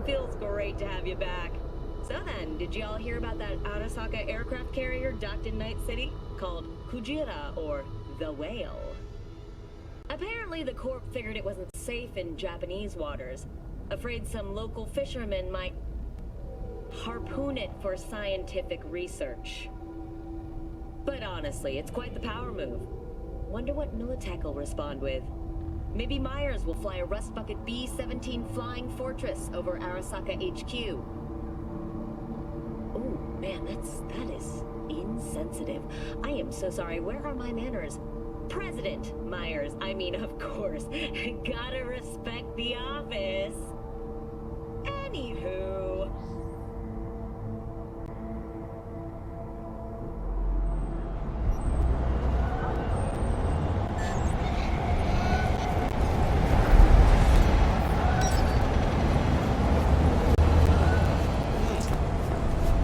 Feels great to have you back. So then, did y'all hear about that Arasaka aircraft carrier docked in Night City? Called Kujira, or the Whale. Apparently the Corp figured it wasn't safe in Japanese waters. Afraid some local fishermen might harpoon it for scientific research. But honestly, it's quite the power move. Wonder what Militech will respond with. Maybe Myers will fly a Rust Bucket B-17 Flying Fortress over Arasaka HQ. Oh man, that is insensitive. I am so sorry. Where are my manners? President Myers, I mean, of course. Gotta respect the office. Anywho.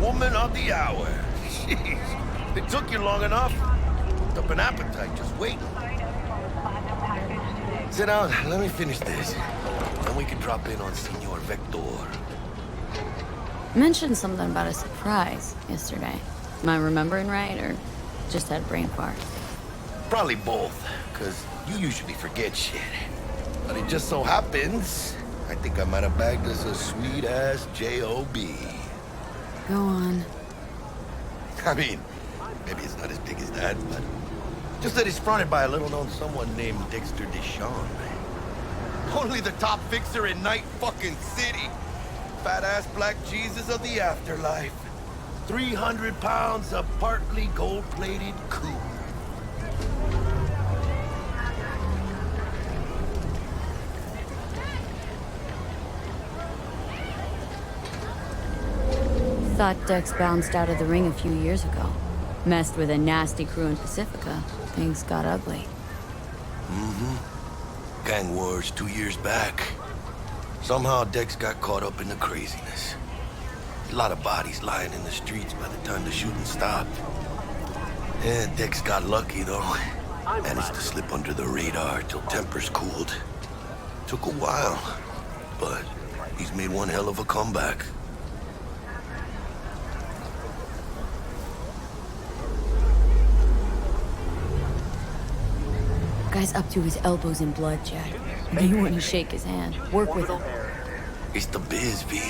Woman of the hour. Jeez. It took you long enough. Up an appetite just waiting. Sit down, let me finish this. Then we can drop in on Senor Vector. Mentioned something about a surprise yesterday. Am I remembering right, or just had a brain fart? Probably both, because you usually forget shit. But it just so happens, I think I might have bagged us a sweet-ass J.O.B. Go on. I mean, maybe it's not as big as that, but just that it's fronted by a little-known someone named Dexter Deshawn. Only the top fixer in Night fucking City. Fat-ass black Jesus of the afterlife. 300 pounds of partly gold-plated coupe. Thought Dex bounced out of the ring a few years ago. Messed with a nasty crew in Pacifica. Things got ugly. Mm-hmm. Gang wars 2 years back. Somehow Dex got caught up in the craziness. A lot of bodies lying in the streets by the time the shooting stopped. Yeah, Dex got lucky though. Managed to slip under the radar till tempers cooled. Took a while, but he's made one hell of a comeback. Guy's up to his elbows in blood, Jack. You want to shake his hand. Work with him. It's the biz, V.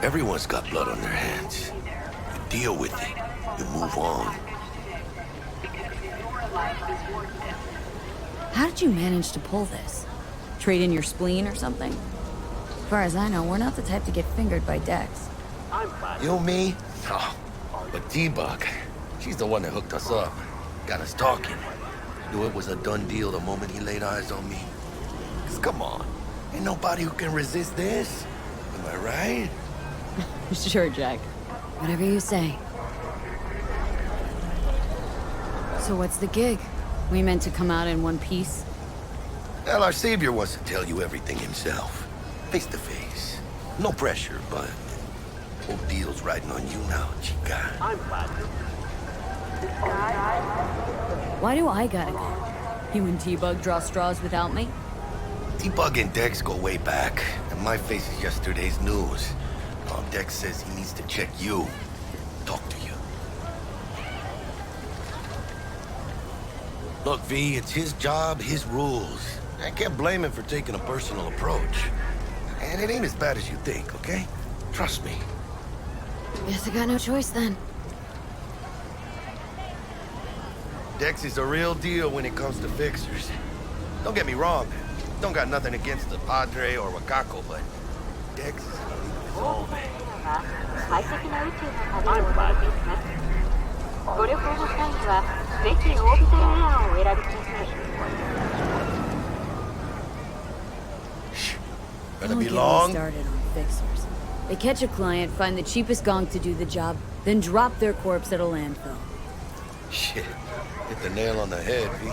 Everyone's got blood on their hands. You deal with it. You move on. How did you manage to pull this? Trade in your spleen or something? As far as I know, we're not the type to get fingered by Dex. You, me? Oh, but T-Bug, she's the one that hooked us up. Got us talking. Knew it was a done deal the moment he laid eyes on me. 'Cause come on, ain't nobody who can resist this. Am I right? Sure, Jack. Whatever you say. So what's the gig? We meant to come out in one piece? Well, our savior wants to tell you everything himself. Face to face. No pressure, but whole deal's riding on you now, chica. Why do I gotta go? You and T-Bug draw straws without me? T-Bug and Dex go way back, and my face is yesterday's news. Dex says he needs to check you, talk to you. Look, V, it's his job, his rules. I can't blame him for taking a personal approach. And it ain't as bad as you think, okay? Trust me. Guess I got no choice then. Dex is a real deal when it comes to fixers. Don't get me wrong. Don't got nothing against the Padre or Wakako, but Dex is a league of his own. 快適な宇宙の旅をお届けします。ご旅行の際には、ぜひオービタルエアーをお選びください。 Gonna Don't be get me long? started on fixers. They catch a client, find the cheapest gong to do the job, then drop their corpse at a landfill. Shit. Hit the nail on the head, V.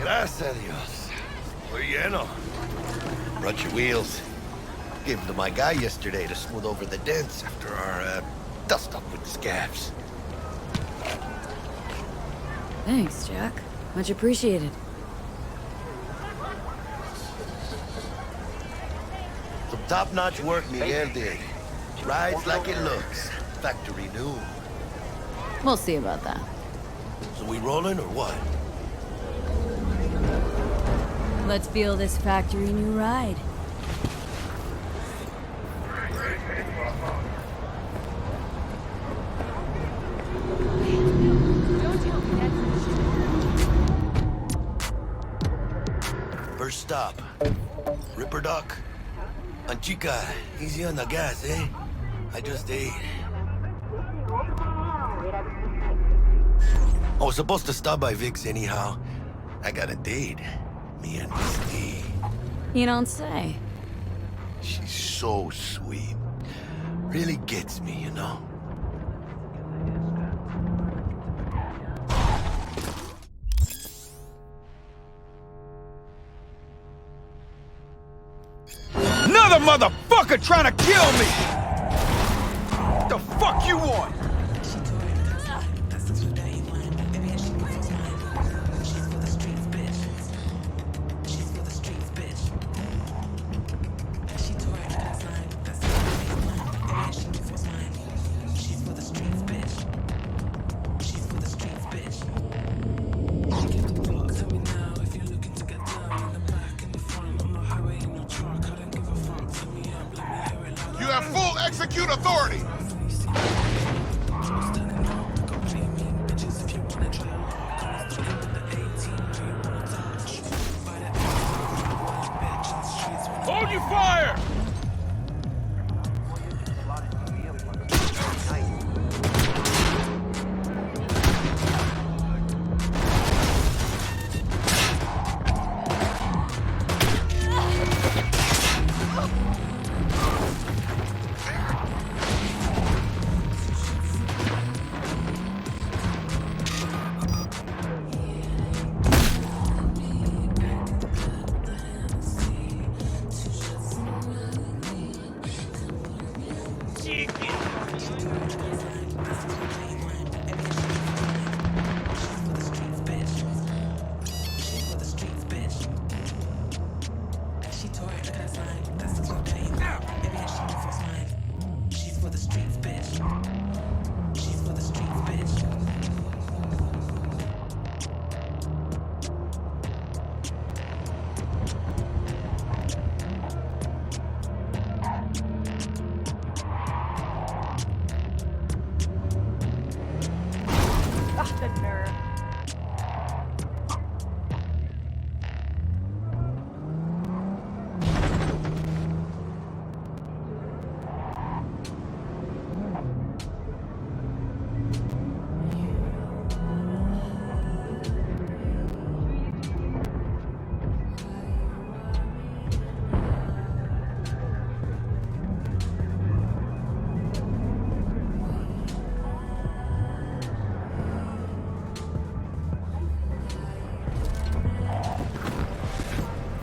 Gracias a Dios. Muy lleno. Brought your wheels. Gave them to my guy yesterday to smooth over the dents after our dust-up with the scabs. Thanks, Jack. Much appreciated. Top-notch work Miguel did. Rides like it looks. Factory new. We'll see about that. So we rolling or what? Let's feel this factory new ride. First stop. Ripper Dock. And Chica, easy on the gas, eh? I just ate. I was supposed to stop by Vic's anyhow. I got a date. Me and Misty. You don't say. She's so sweet. Really gets me, you know? Another motherfucker trying to kill me! What the fuck you want? You have full execute authority! Hold your fire!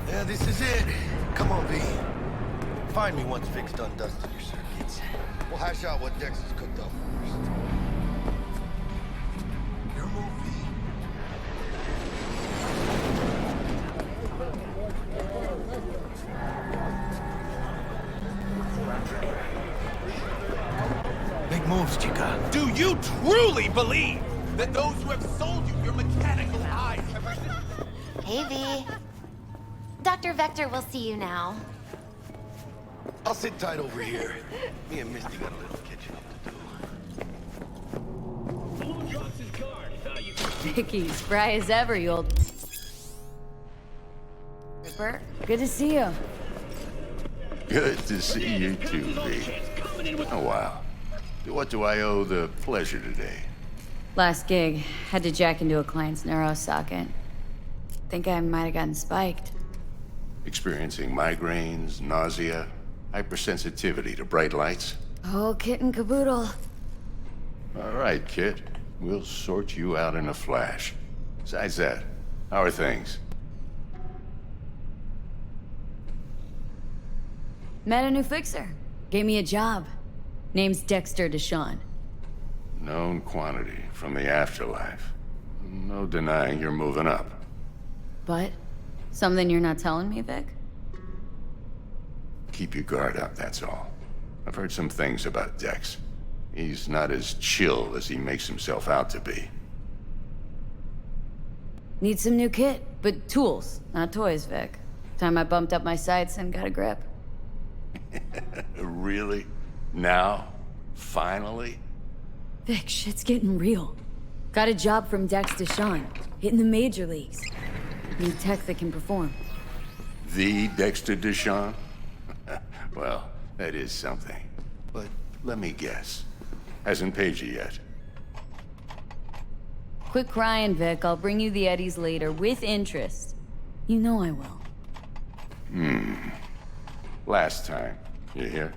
Yeah, this is it. Come on, V. Find me once Vic's done dusting your circuits. We'll hash out what Dex has cooked up first. Your move, V. Big moves, Chica. Do you truly believe that those who have sold you your mechanical eyes have... Hey, V. Dr. Vector will see you now. I'll sit tight over here. Me and Misty got a little catching up to do. Vicky, spry as ever, you old... Ripper, good to see you. Good to see you too, V. Oh, wow. What do I owe the pleasure today? Last gig, had to jack into a client's neuro socket. Think I might have gotten spiked. Experiencing migraines, nausea, hypersensitivity to bright lights? Oh, kit and caboodle. All right, kid. We'll sort you out in a flash. Besides that, how are things? Met a new fixer. Gave me a job. Name's Dexter Deshawn. Known quantity from the afterlife. No denying you're moving up. But, something you're not telling me, Vic? keep your guard up, that's all. I've heard some things about Dex. He's not as chill as he makes himself out to be. Need some new kit, but tools, not toys, Vic. Time I bumped up my sights and got a grip. Really? Now? Finally? Vic, shit's getting real. Got a job from Dex Deshawn, hitting the major leagues. Need tech that can perform. The Dexter Deshawn? Well, that is something. But let me guess. Hasn't paid you yet. Quit crying, Vic. I'll bring you the Eddies later, with interest. You know I will. Last time. You hear?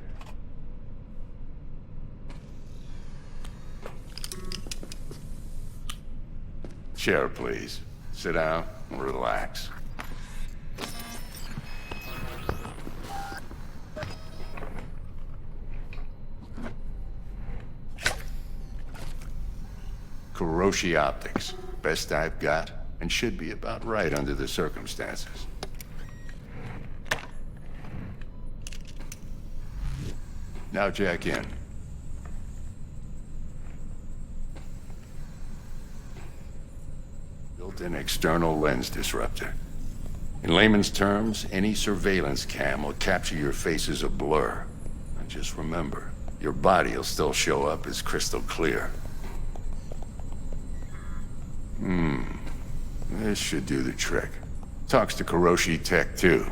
Chair, please. Sit down and relax. Kuroshi Optics. Best I've got, and should be about right under the circumstances. Now jack in. Built-in external lens disruptor. In layman's terms, any surveillance cam will capture your face as a blur. And just remember, your body will still show up as crystal clear. This should do the trick. Talks to Kuroshi Tech, too.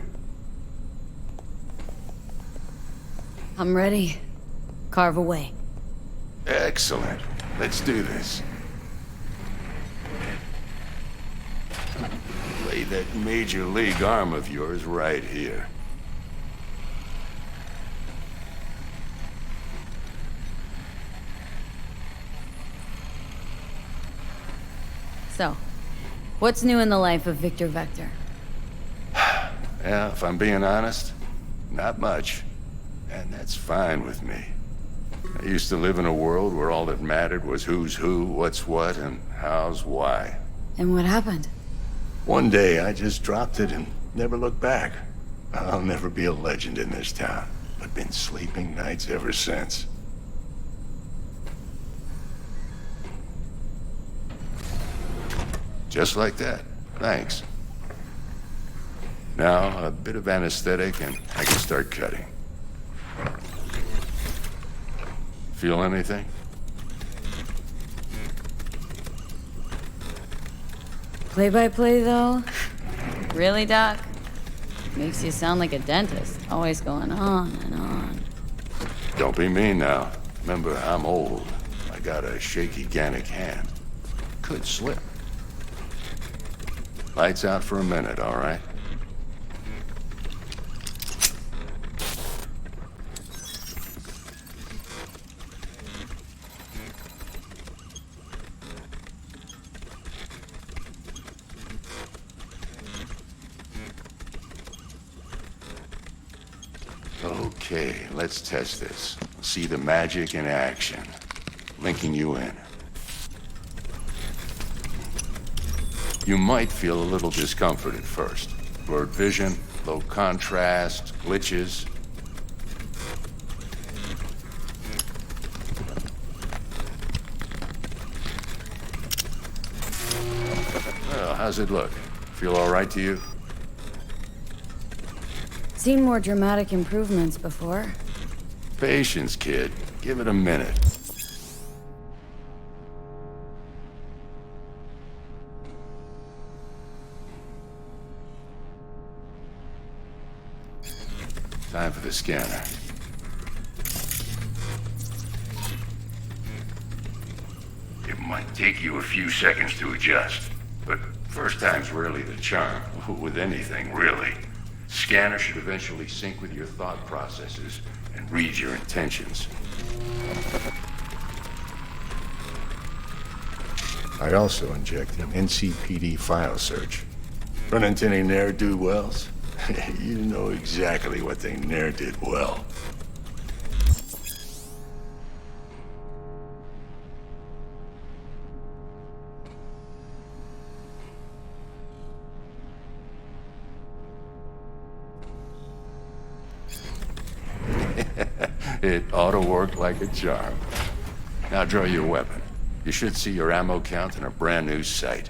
I'm ready. Carve away. Excellent. Let's do this. Lay that major league arm of yours right here. So, what's new in the life of Victor Vector? Yeah, if I'm being honest, not much. And that's fine with me. I used to live in a world where all that mattered was who's who, what's what, and how's why. And what happened? One day, I just dropped it and never looked back. I'll never be a legend in this town, but been sleeping nights ever since. Just like that. Thanks. Now, a bit of anesthetic and I can start cutting. Feel anything? Play-by-play, though? Really, Doc? Makes you sound like a dentist, always going on and on. Don't be mean now. Remember, I'm old. I got a shaky Gannic hand. Could slip. Lights out for a minute, all right? Okay, let's test this. See the magic in action. Linking you in. You might feel a little discomfort at first. Blurred vision, low contrast, glitches. Well, how's it look? Feel all right to you? Seen more dramatic improvements before. Patience, kid. Give it a minute. Time for the scanner. It might take you a few seconds to adjust, but first time's rarely the charm, with anything, really. Scanner should eventually sync with your thought processes and read your intentions. I also inject an NCPD file search. Run into any ne'er-do-wells? You know exactly what they ne'er did well. It ought to work like a charm. Now draw your weapon. You should see your ammo count in a brand new sight.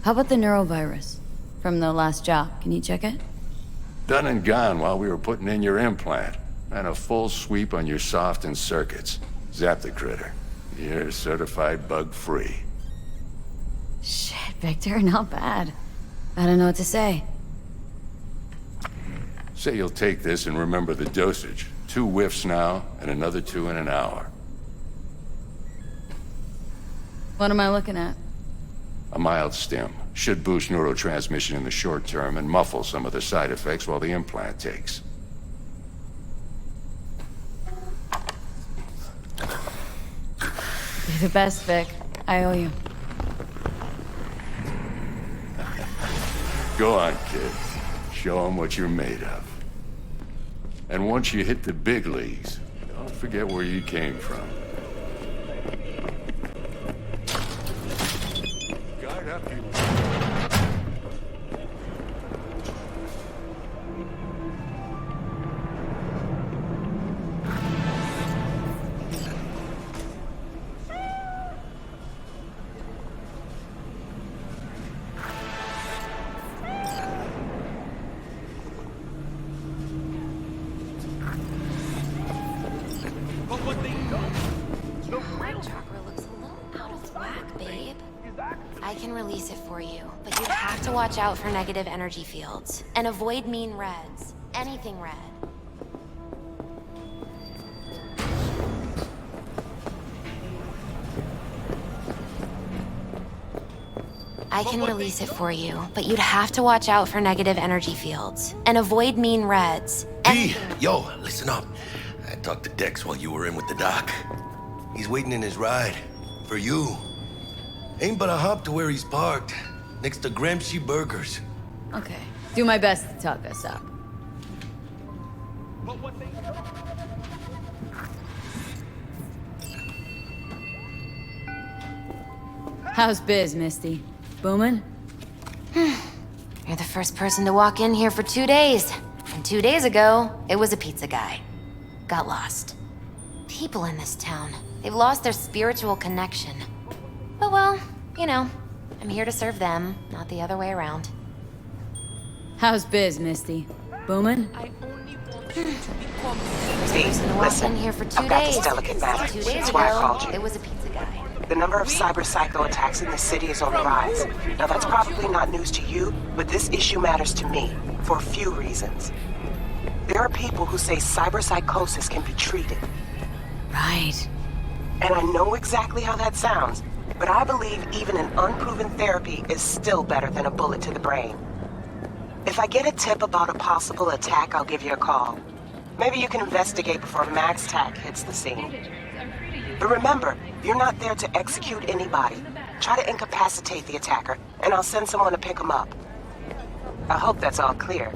How about the neurovirus? From the last job, can you check it? Done and gone while we were putting in your implant. And a full sweep on your soft and circuits. Zap the critter. You're certified bug-free. Shit, Victor, not bad. I don't know what to say. Say you'll take this and remember the dosage. 2 whiffs now, and another 2 in an hour. What am I looking at? A mild stim. Should boost neurotransmission in the short term and muffle some of the side effects while the implant takes. You're the best, Vic. I owe you. Go on, kid. Show them what you're made of. And once you hit the big leagues, don't forget where you came from. Guard up, you. Chakra looks a little out of whack, babe. I can release it for you, but you'd have to watch out for negative energy fields. And avoid mean reds. Anything red. I can release it for you, but you'd have to watch out for negative energy fields. And avoid mean reds. B, yo, listen up. I talked to Dex while you were in with the doc. He's waiting in his ride. For you. Ain't but a hop to where he's parked. Next to Gramsci Burgers. Okay. Do my best to talk us up. How's biz, Misty? Booming? You're the first person to walk in here for 2 days. And 2 days ago, it was a pizza guy. Got lost. People in this town, they've lost their spiritual connection. But well, you know, I'm here to serve them, not the other way around. How's biz, Misty? Booming? See, listen, Here for I've 2 got days. this delicate matter. 2 days That's why I ago, called you. it was a pizza guy. The number of cyber psycho attacks in the city is on the rise. Now that's probably not news to you, but this issue matters to me, for a few reasons. There are people who say cyber psychosis can be treated. Right. And I know exactly how that sounds, but I believe even an unproven therapy is still better than a bullet to the brain. If I get a tip about a possible attack, I'll give you a call. Maybe you can investigate before Max Tack hits the scene. But remember, you're not there to execute anybody. Try to incapacitate the attacker, and I'll send someone to pick him up. I hope that's all clear.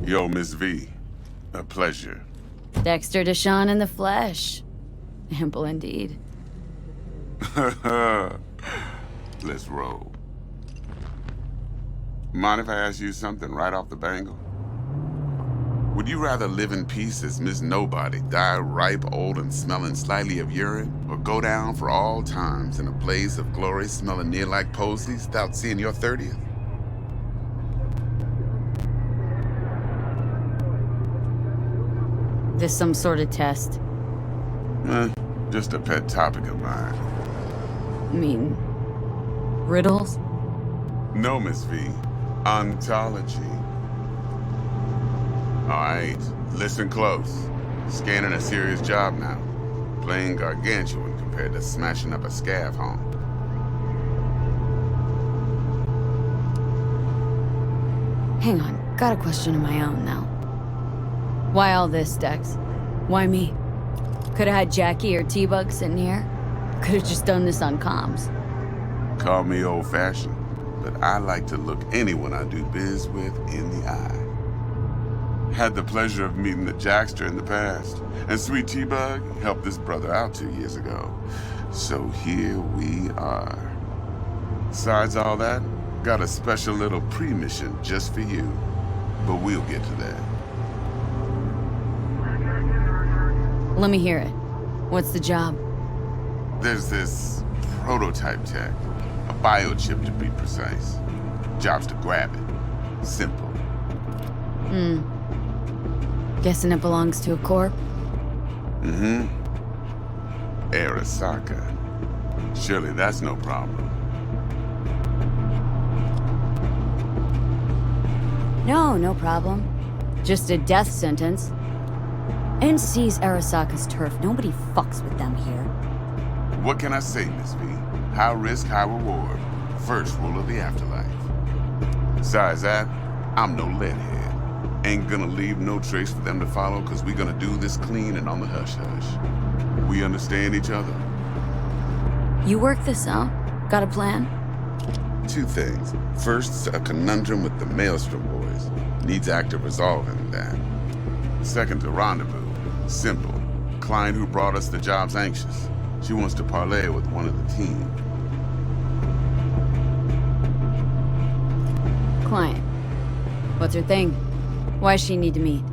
Yo, Miss V. A pleasure. Dexter Deshawn in the flesh. Ample indeed. Let's roll. Mind if I ask you something right off the bangle? Would you rather live in peace as Miss Nobody, die ripe, old, and smelling slightly of urine, or go down for all times in a blaze of glory smelling near like posies without seeing your 30th? This some sort of test. Just a pet topic of mine. I mean, riddles? No, Miss V. Ontology. All right, listen close. Scanning a serious job now. Playing gargantuan compared to smashing up a scav home. Hang on, got a question of my own now. Why all this, Dex? Why me? Could've had Jackie or T-Bug sitting here. Could've just done this on comms. Call me old-fashioned, but I like to look anyone I do biz with in the eye. Had the pleasure of meeting the Jackster in the past, and Sweet T-Bug helped this brother out 2 years ago. So here we are. Besides all that, got a special little pre-mission just for you, but we'll get to that. Let me hear it. What's the job? There's this prototype tech, a biochip to be precise. Job's to grab it. Simple. Guessing it belongs to a corp? Mm-hmm. Arasaka. Surely that's no problem. No problem. Just a death sentence. NC's Arasaka's turf. Nobody fucks with them here. What can I say, Miss V? High risk, high reward. First rule of the afterlife. Besides that, I'm no leadhead. Ain't gonna leave no trace for them to follow, cause we gonna do this clean and on the hush-hush. We understand each other? You work this out? Got a plan? 2 things. First's a conundrum with the Maelstrom boys. Needs active resolving that. Second's a rendezvous. Simple. Client who brought us the job's anxious. She wants to parlay with one of the team. Client. What's her thing? Why's she need to meet?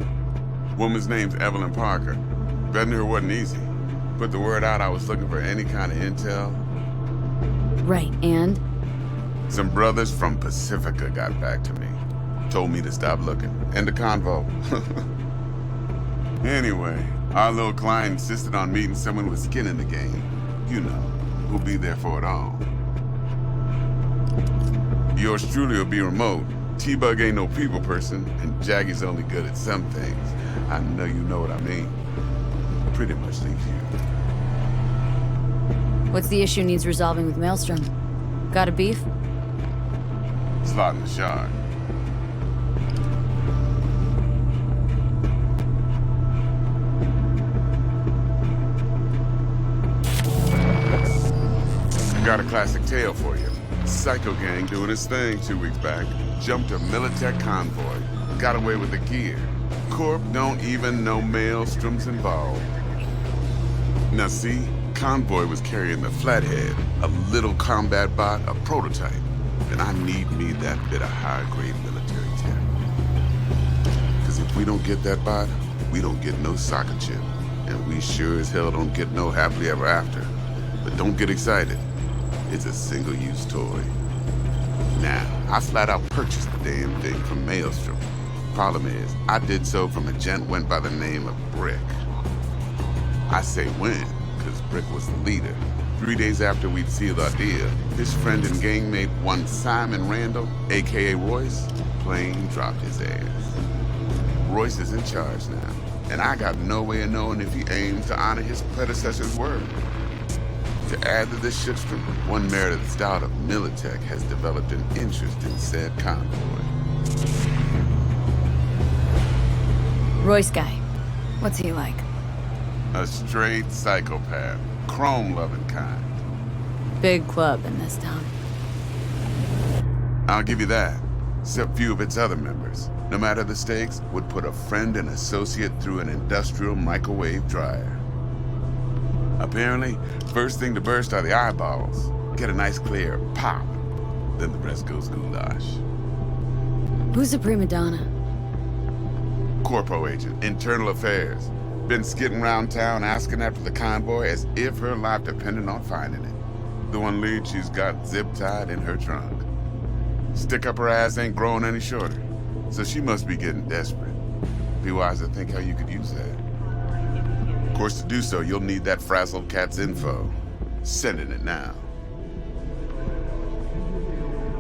Woman's name's Evelyn Parker. Betting her wasn't easy. Put the word out I was looking for any kind of intel. Right, and? Some brothers from Pacifica got back to me. Told me to stop looking. End of convo. Anyway, our little client insisted on meeting someone with skin in the game. You know, who'll be there for it all. Yours truly will be remote. T-Bug ain't no people person, and Jaggy's only good at some things. I know you know what I mean. Pretty much leaves you. What's the issue needs resolving with Maelstrom? Got a beef? Slot in the shard. Got a classic tale for you. Psycho gang doing his thing 2 weeks back. Jumped a Militech convoy. Got away with the gear. Corp don't even know Maelstrom's involved. Now see, convoy was carrying the Flathead, a little combat bot, a prototype. And I need me that bit of high-grade military tech. Because if we don't get that bot, we don't get no soccer chip. And we sure as hell don't get no happily ever after. But don't get excited. It's a single-use toy. Now, I flat out purchased the damn thing from Maelstrom. Problem is, I did so from a gent went by the name of Brick. I say when, because Brick was the leader. 3 days after we'd sealed our deal, his friend and gangmate, one Simon Randall, aka Royce, plain dropped his ass. Royce is in charge now, and I got no way of knowing if he aims to honor his predecessor's word. To add to this shitstorm, one merited stout of Militech has developed an interest in said convoy. Royce guy. What's he like? A straight psychopath, chrome-loving kind. Big club in this town. I'll give you that, except few of its other members, no matter the stakes, would put a friend and associate through an industrial microwave dryer. Apparently, first thing to burst are the eyeballs. Get a nice clear pop. Then the rest goes goulash. Who's a prima donna? Corpo agent, internal affairs. Been skidding around town asking after the convoy as if her life depended on finding it. The one lead she's got zip-tied in her trunk. Stick up her ass ain't growing any shorter, so she must be getting desperate. Be wise to think how you could use that. Of course, to do so, you'll need that frazzled cat's info. Sending it now.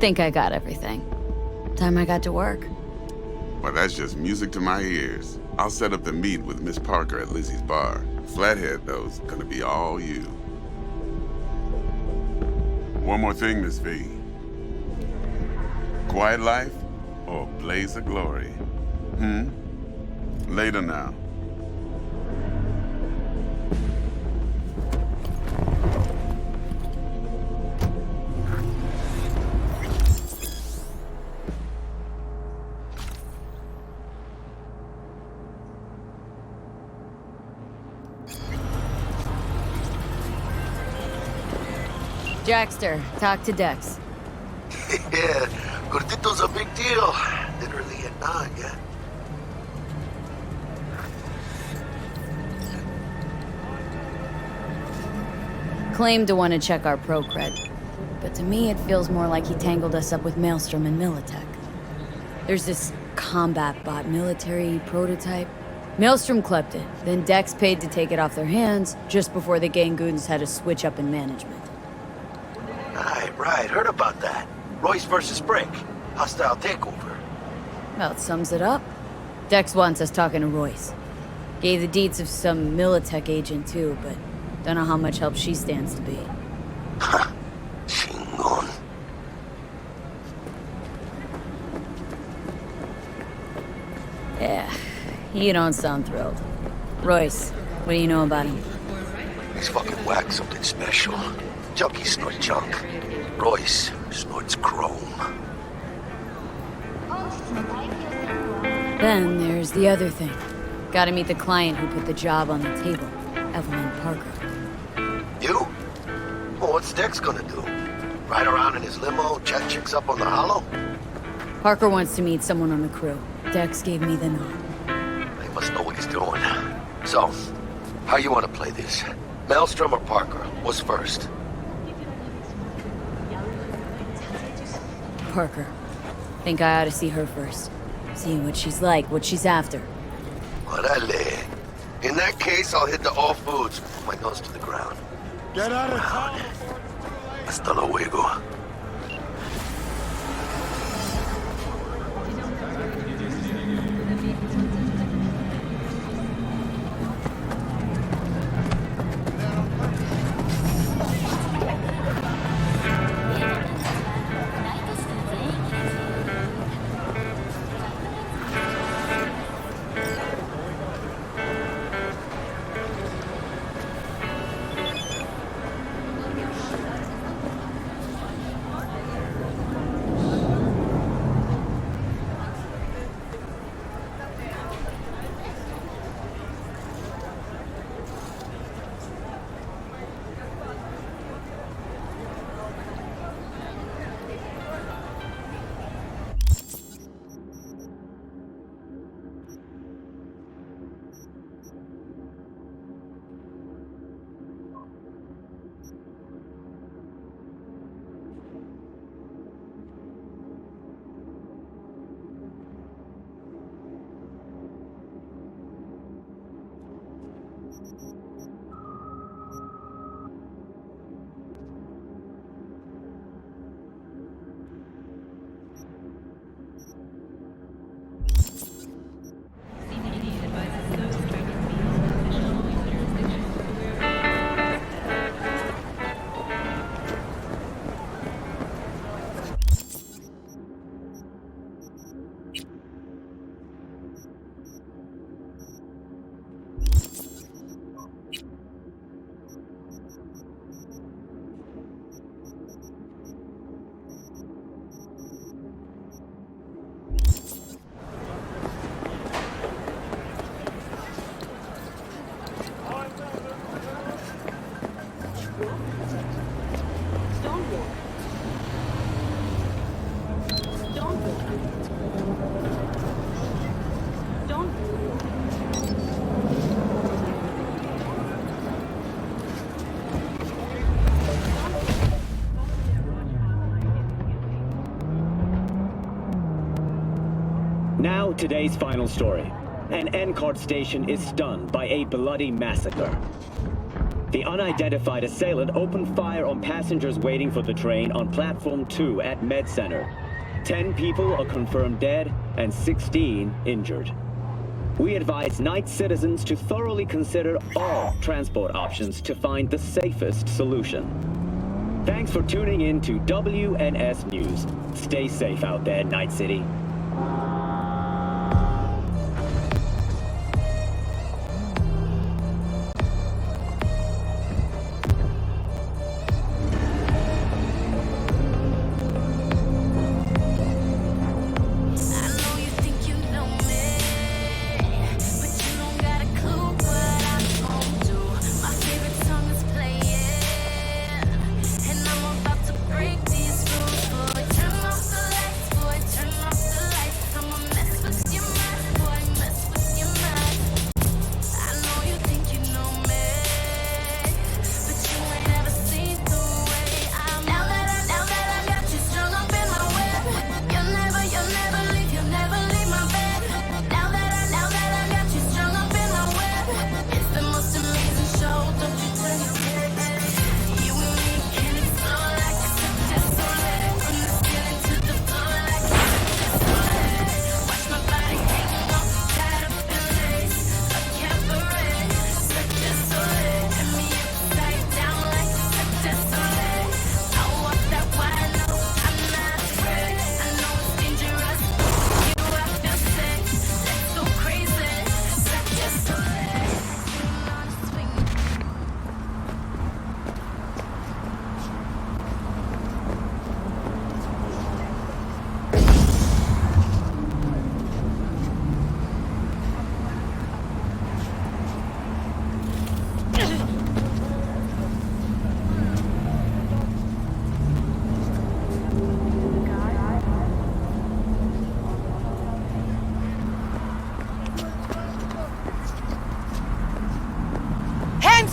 Think I got everything. Time I got to work. Well, that's just music to my ears. I'll set up the meet with Miss Parker at Lizzie's bar. Flathead, though's gonna be all you. One more thing, Miss V. Quiet life? or a blaze of glory? Later now. Jackster, talk to Dex. Yeah, Gordito's a big deal. Literally and not, yeah. Claimed to want to check our pro cred, but to me it feels more like he tangled us up with Maelstrom and Militech. There's this combat bot military prototype. Maelstrom clept it, then Dex paid to take it off their hands just before the Gangoons had a switch up in management. Right, heard about that. Royce versus Brick. Hostile takeover. Well, it sums it up. Dex wants us talking to Royce. Gave the deeds of some Militech agent too, but don't know how much help she stands to be. Ha! Chingon. Yeah, you don't sound thrilled. Royce, what do you know about him? He's fucking whack something special. Junkies snort junk. Royce snorts chrome. Then there's the other thing. Gotta meet the client who put the job on the table, Evelyn Parker. You? Well, what's Dex gonna do? Ride around in his limo, chat chicks up on the hollow? Parker wants to meet someone on the crew. Dex gave me the nod. He must know what he's doing. So, how you want to play this? Maelstrom or Parker? What's first? Parker. Think I ought to see her first. See what she's like, what she's after. Orale. In that case, I'll hit the all foods. Put my nose to the ground. Get out of town! Hasta luego. Now, today's final story. An N-Cart station is stunned by a bloody massacre. The unidentified assailant opened fire on passengers waiting for the train on Platform 2 at Med Center. 10 people are confirmed dead and 16 injured. We advise Night citizens to thoroughly consider all transport options to find the safest solution. Thanks for tuning in to WNS News. Stay safe out there, Night City.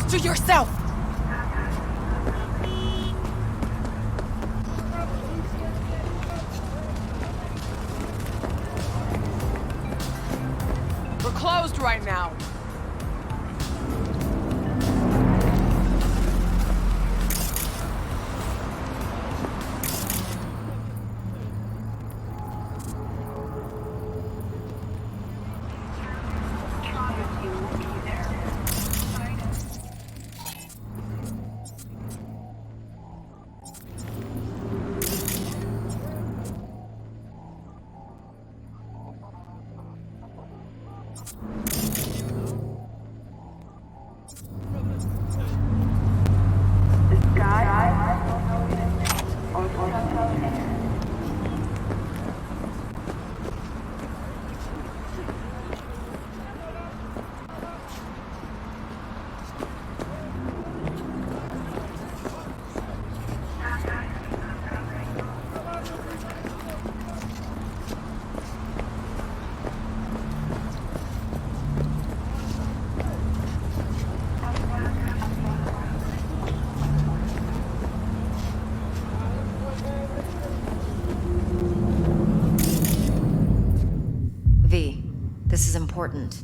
To yourself! We're closed right now. This is important.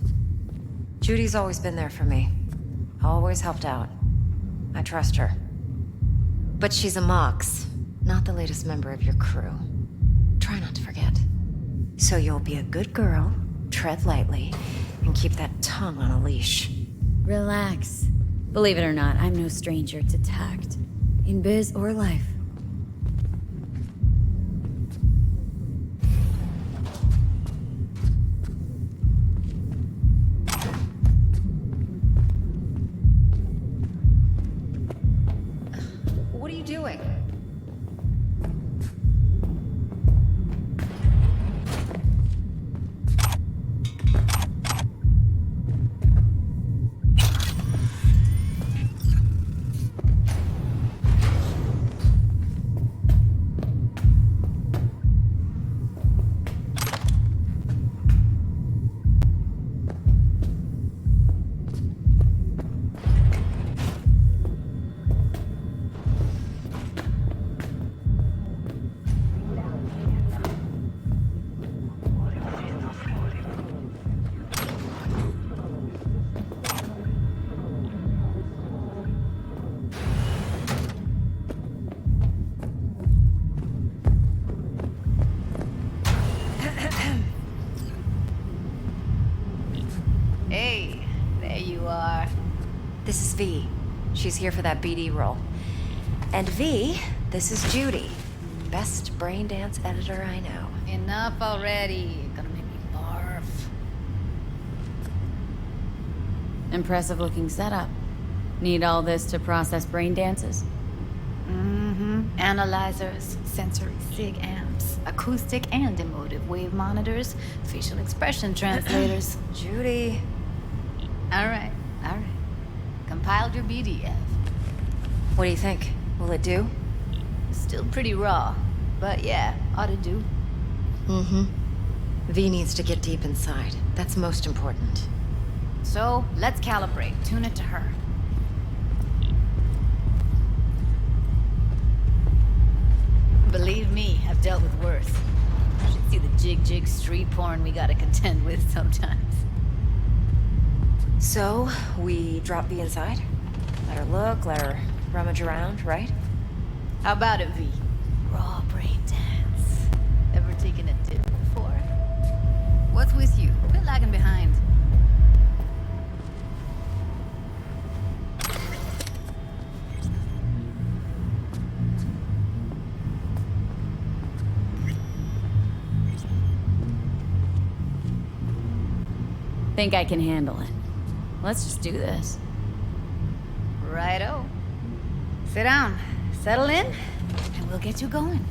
Judy's always been there for me. Always helped out. I trust her. But she's a Mox, not the latest member of your crew. Try not to forget. So you'll be a good girl, tread lightly, and keep that tongue on a leash. Relax. Believe it or not, I'm no stranger to tact. In biz or life. What are you doing? Hey, there you are. This is V. She's here for that BD role. And V, this is Judy. Best brain dance editor I know. Enough already. You're gonna make me barf. Impressive looking setup. Need all this to process brain dances? Mm-hmm. Analyzers, sensory sig amps, acoustic and emotive wave monitors, facial expression translators. Judy. Alright. Compiled your BDF. What do you think? Will it do? Still pretty raw, but yeah, ought to do. Mm-hmm. V needs to get deep inside. That's most important. So, let's calibrate. Tune it to her. Believe me, I've dealt with worse. You should see the jig street porn we gotta contend with sometimes. So, we drop V inside? Let her look, let her rummage around, right? How about it, V? Raw brain dance. Ever taken a dip before? What's with you? Quit lagging behind. Think I can handle it. Let's just do this. Righto. Sit down, settle in, and we'll get you going.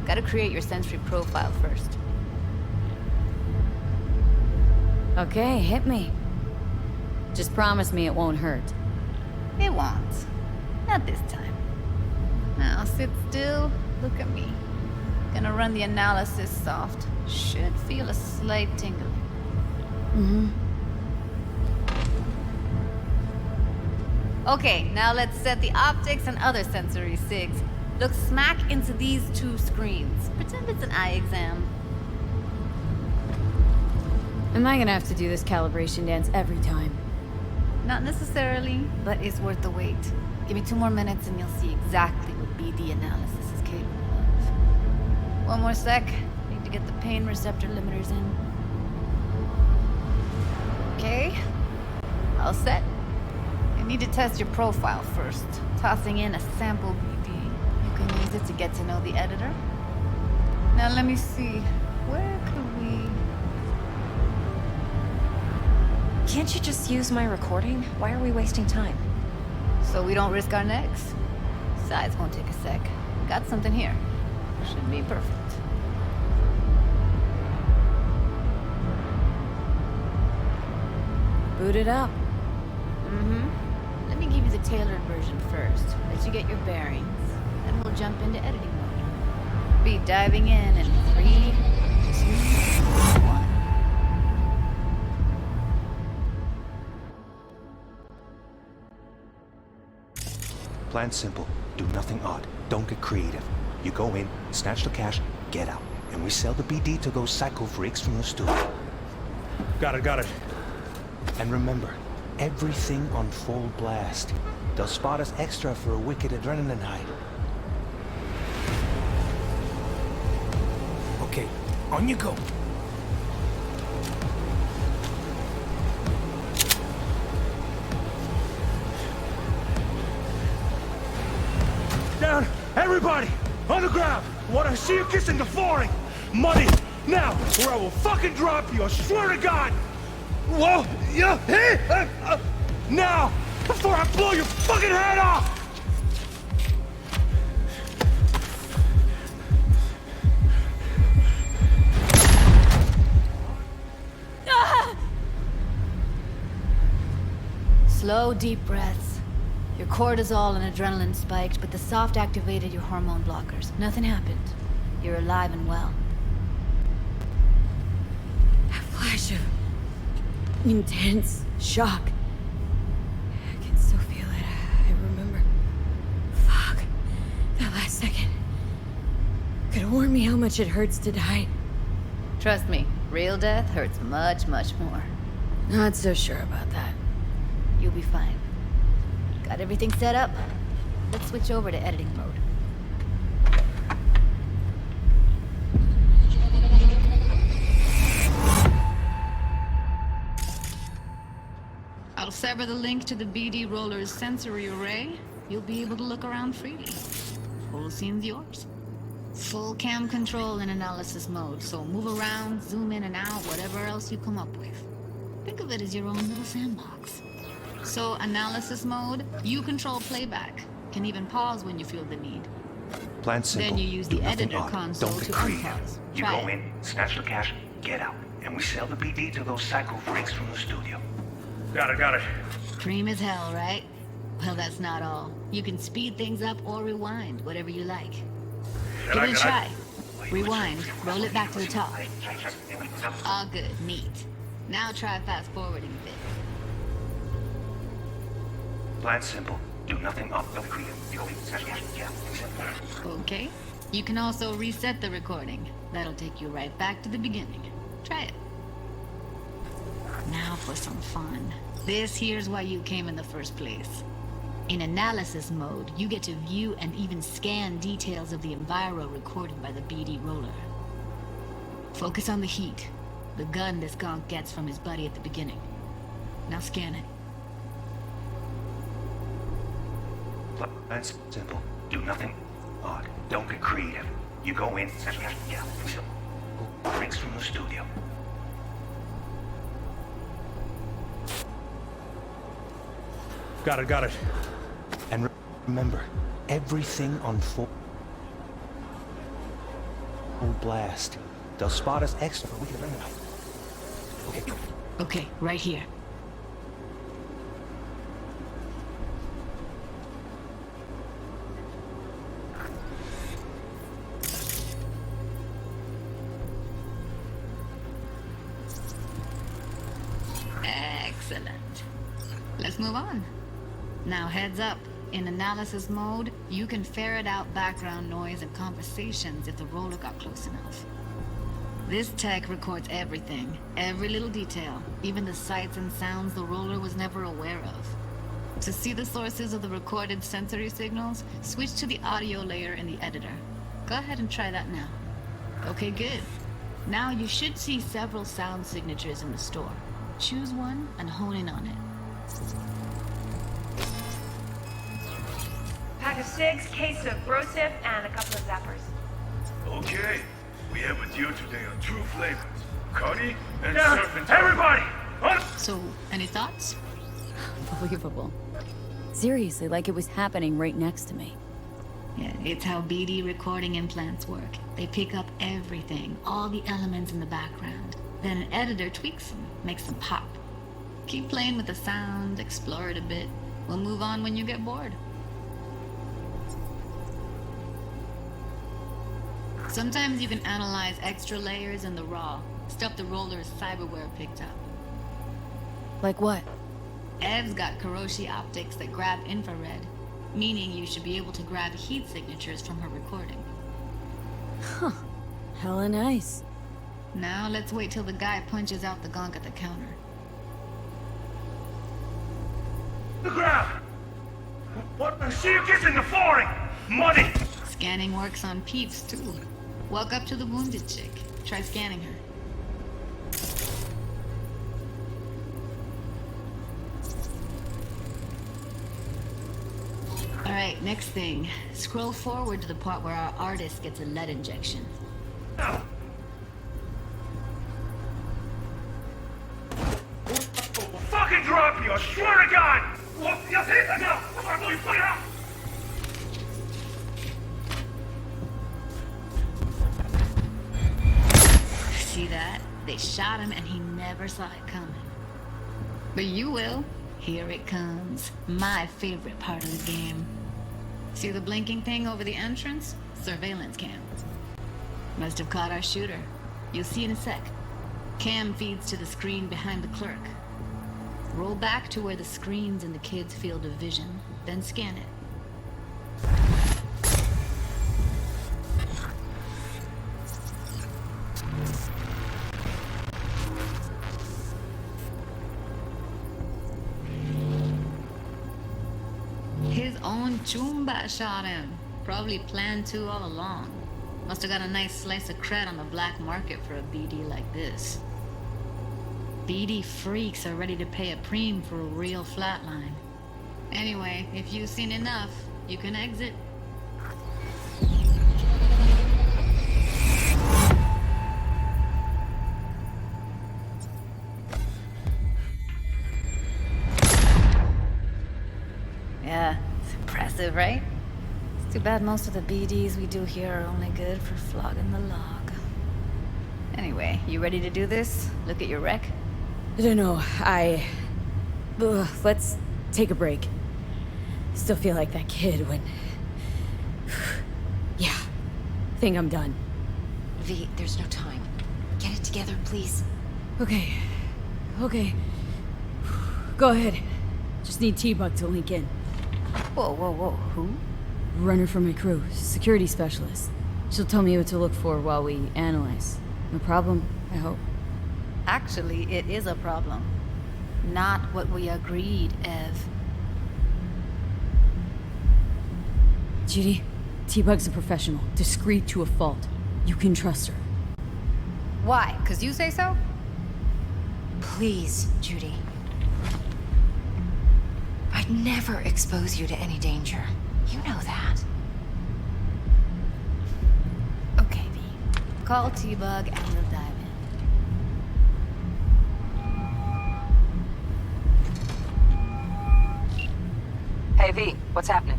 Gotta create your sensory profile first. Okay, hit me. Just promise me it won't hurt. It won't. Not this time. Now sit still, look at me. Gonna run the analysis soft. Should feel a slight tingling. Mm-hmm. Okay, now let's set the optics and other sensory sigs. Look smack into these two screens. Pretend it's an eye exam. Am I gonna have to do this calibration dance every time? Not necessarily, but it's worth the wait. Give me 2 more minutes and you'll see exactly what BD analysis is capable of. 1 more sec. Need to get the pain receptor limiters in. Okay. All set. I need to test your profile first. Tossing in a sample BD. You can use it to get to know the editor. Now let me see. Where could we... Can't you just use my recording? Why are we wasting time? So we don't risk our necks? Besides, won't take a sec. Got something here. Should be perfect. Boot it up. Mm-hmm. Let me give you the tailored version first. Let you get your bearings. Then we'll jump into editing mode. Be diving in 3, 2, 1. Plan simple. Do nothing odd. Don't get creative. You go in, snatch the cash, get out. And we sell the BD to those psycho freaks from the studio. Got it. And remember, everything on full blast. They'll spot us extra for a wicked adrenaline high. Okay, on you go. Down! Everybody! On the ground! What I see you kissing the flooring! Money! Now! Or I will fucking drop you! I swear to God! Whoa! Yeah! Hey! Now! Before I blow your fucking head off! Slow, deep breaths. Your cortisol and adrenaline spiked, but the soft activated your hormone blockers. Nothing happened. You're alive and well. A flash of intense shock. I can still feel it. I remember. Fuck. That last second. Could warn me how much it hurts to die. Trust me, real death hurts much, much more. Not so sure about that. You'll be fine. Got everything set up? Let's switch over to editing mode. I'll sever the link to the BD Roller's sensory array. You'll be able to look around freely. Whole scene's yours. Full cam control in analysis mode, so move around, zoom in and out, whatever else you come up with. Think of it as your own little sandbox. So, analysis mode, you control playback. Can even pause when you feel the need. Plan simple. Then you use Do the nothing editor odd. console Don't to get creative. unpause. You Try go it. in, snatch the cash, get out, and we sell the BD to those psycho freaks from the studio. Got it. Cream as hell, right? Well, that's not all. You can speed things up or rewind, whatever you like. Give it a try. Rewind, roll it back to the top. All good, neat. Now try fast forwarding a bit. Plan simple. Do nothing off. Don't get creative. You go in, snatch the cash, get out. Okay. You can also reset the recording. That'll take you right back to the beginning. Try it. Now for some fun. This here's why you came in the first place. In analysis mode, you get to view and even scan details of the enviro recorded by the BD Roller. Focus on the heat, the gun this gonk gets from his buddy at the beginning. Now scan it. Plan simple. Do nothing odd. Don't get creative. You go in, snatch the cash, get out. We sell freaks from the studio. Got it. And remember, everything on full blast. They'll spot us extra. We can remember. Okay. Okay, right here. Excellent. Let's move on. Now heads up. In analysis mode, you can ferret out background noise and conversations if the roller got close enough. This tech records everything, every little detail, even the sights and sounds the roller was never aware of. To see the sources of the recorded sensory signals, switch to the audio layer in the editor. Go ahead and try that now. Okay, good. Now you should see several sound signatures in the store. Choose one and hone in on it. Pack of cigs, case of brosif, and a couple of zappers. Okay, we have a deal today on 2 flavors. Cuddy and serpentine. Everybody! So, any thoughts? Unbelievable. Seriously, like it was happening right next to me. Yeah, it's how BD recording implants work. They pick up everything, all the elements in the background. Then an editor tweaks them, makes them pop. Keep playing with the sound, explore it a bit. We'll move on when you get bored. Sometimes you can analyze extra layers in the raw, stuff the roller's cyberware picked up. Like what? Ev's got Kiroshi optics that grab infrared, meaning you should be able to grab heat signatures from her recording. Huh. Hella nice. Now let's wait till the guy punches out the gonk at the counter. The ground! What? I see you kissing the flooring! Money! Scanning works on peeps, too. Walk up to the wounded chick. Try scanning her. Alright, next thing. Scroll forward to the part where our artist gets a lead injection. Now. We'll fucking drop you, I swear to God! Well, you hit that now! I'm going to put it out! See that? They shot him and he never saw it coming. But you will. Here it comes. My favorite part of the game. See the blinking thing over the entrance? Surveillance cam. Must have caught our shooter. You'll see in a sec. Cam feeds to the screen behind the clerk. Roll back to where the screen's in the kid's field of vision, then scan it. own Chumba shot him. Probably planned to all along. Must have got a nice slice of cred on the black market for a BD like this. BD freaks are ready to pay a preem for a real flatline. Anyway, if you've seen enough, you can exit. Yeah, it's impressive, right? It's too bad most of the BDs we do here are only good for flogging the log. Anyway, you ready to do this? Look at your wreck? I don't know, let's take a break. Still feel like that kid when... Yeah, think I'm done. V, there's no time. Get it together, please. Okay. Go ahead. Just need T-Bug to link in. Whoa, who? Runner for my crew, security specialist. She'll tell me what to look for while we analyze. No problem, I hope. Actually, it is a problem. Not what we agreed, Ev. Judy, T-Bug's a professional, discreet to a fault. You can trust her. Why? 'Cause you say so? Please, Judy. I'd never expose you to any danger. You know that. Okay, V. Call T-Bug and we'll dive in. Hey, V, what's happening?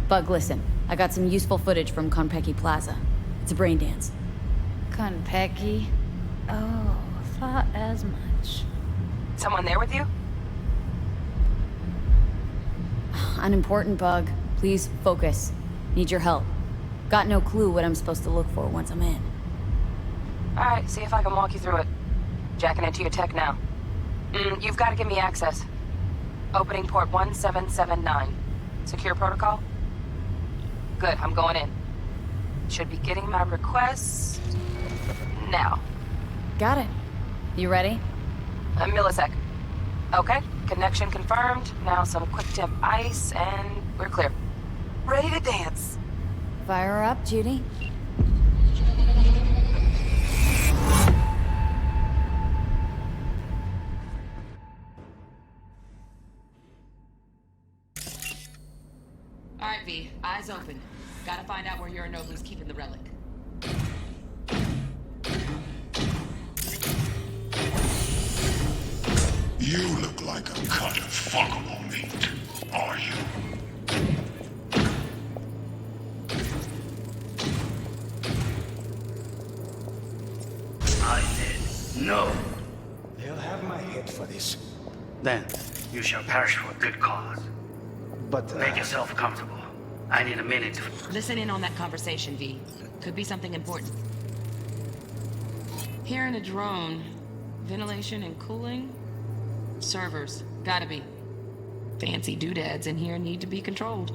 Bug, listen. I got some useful footage from Konpeki Plaza. It's a brain dance. Konpeki? Oh, thought as much. Someone there with you? Unimportant, Bug. Please focus. Need your help. Got no clue what I'm supposed to look for once I'm in. Alright, see if I can walk you through it. Jacking into your tech now. You've got to give me access. Opening port 1779. Secure protocol? Good, I'm going in. Should be getting my request... now. Got it. You ready? A millisec. Okay, connection confirmed. Now some quick tip ice, and we're clear. Ready to dance. Fire her up, Judy. All right, V. Eyes open. Gotta find out where Yorinobu's keeping the relic. You look like a cut of fuckable meat, are you? I said no. They'll have my head for this. Then, you shall perish for a good cause. But, make yourself comfortable. I need a minute to... Listen in on that conversation, V. Could be something important. Hearing a drone. Ventilation and cooling? Servers. Gotta be. Fancy doodads in here need to be controlled.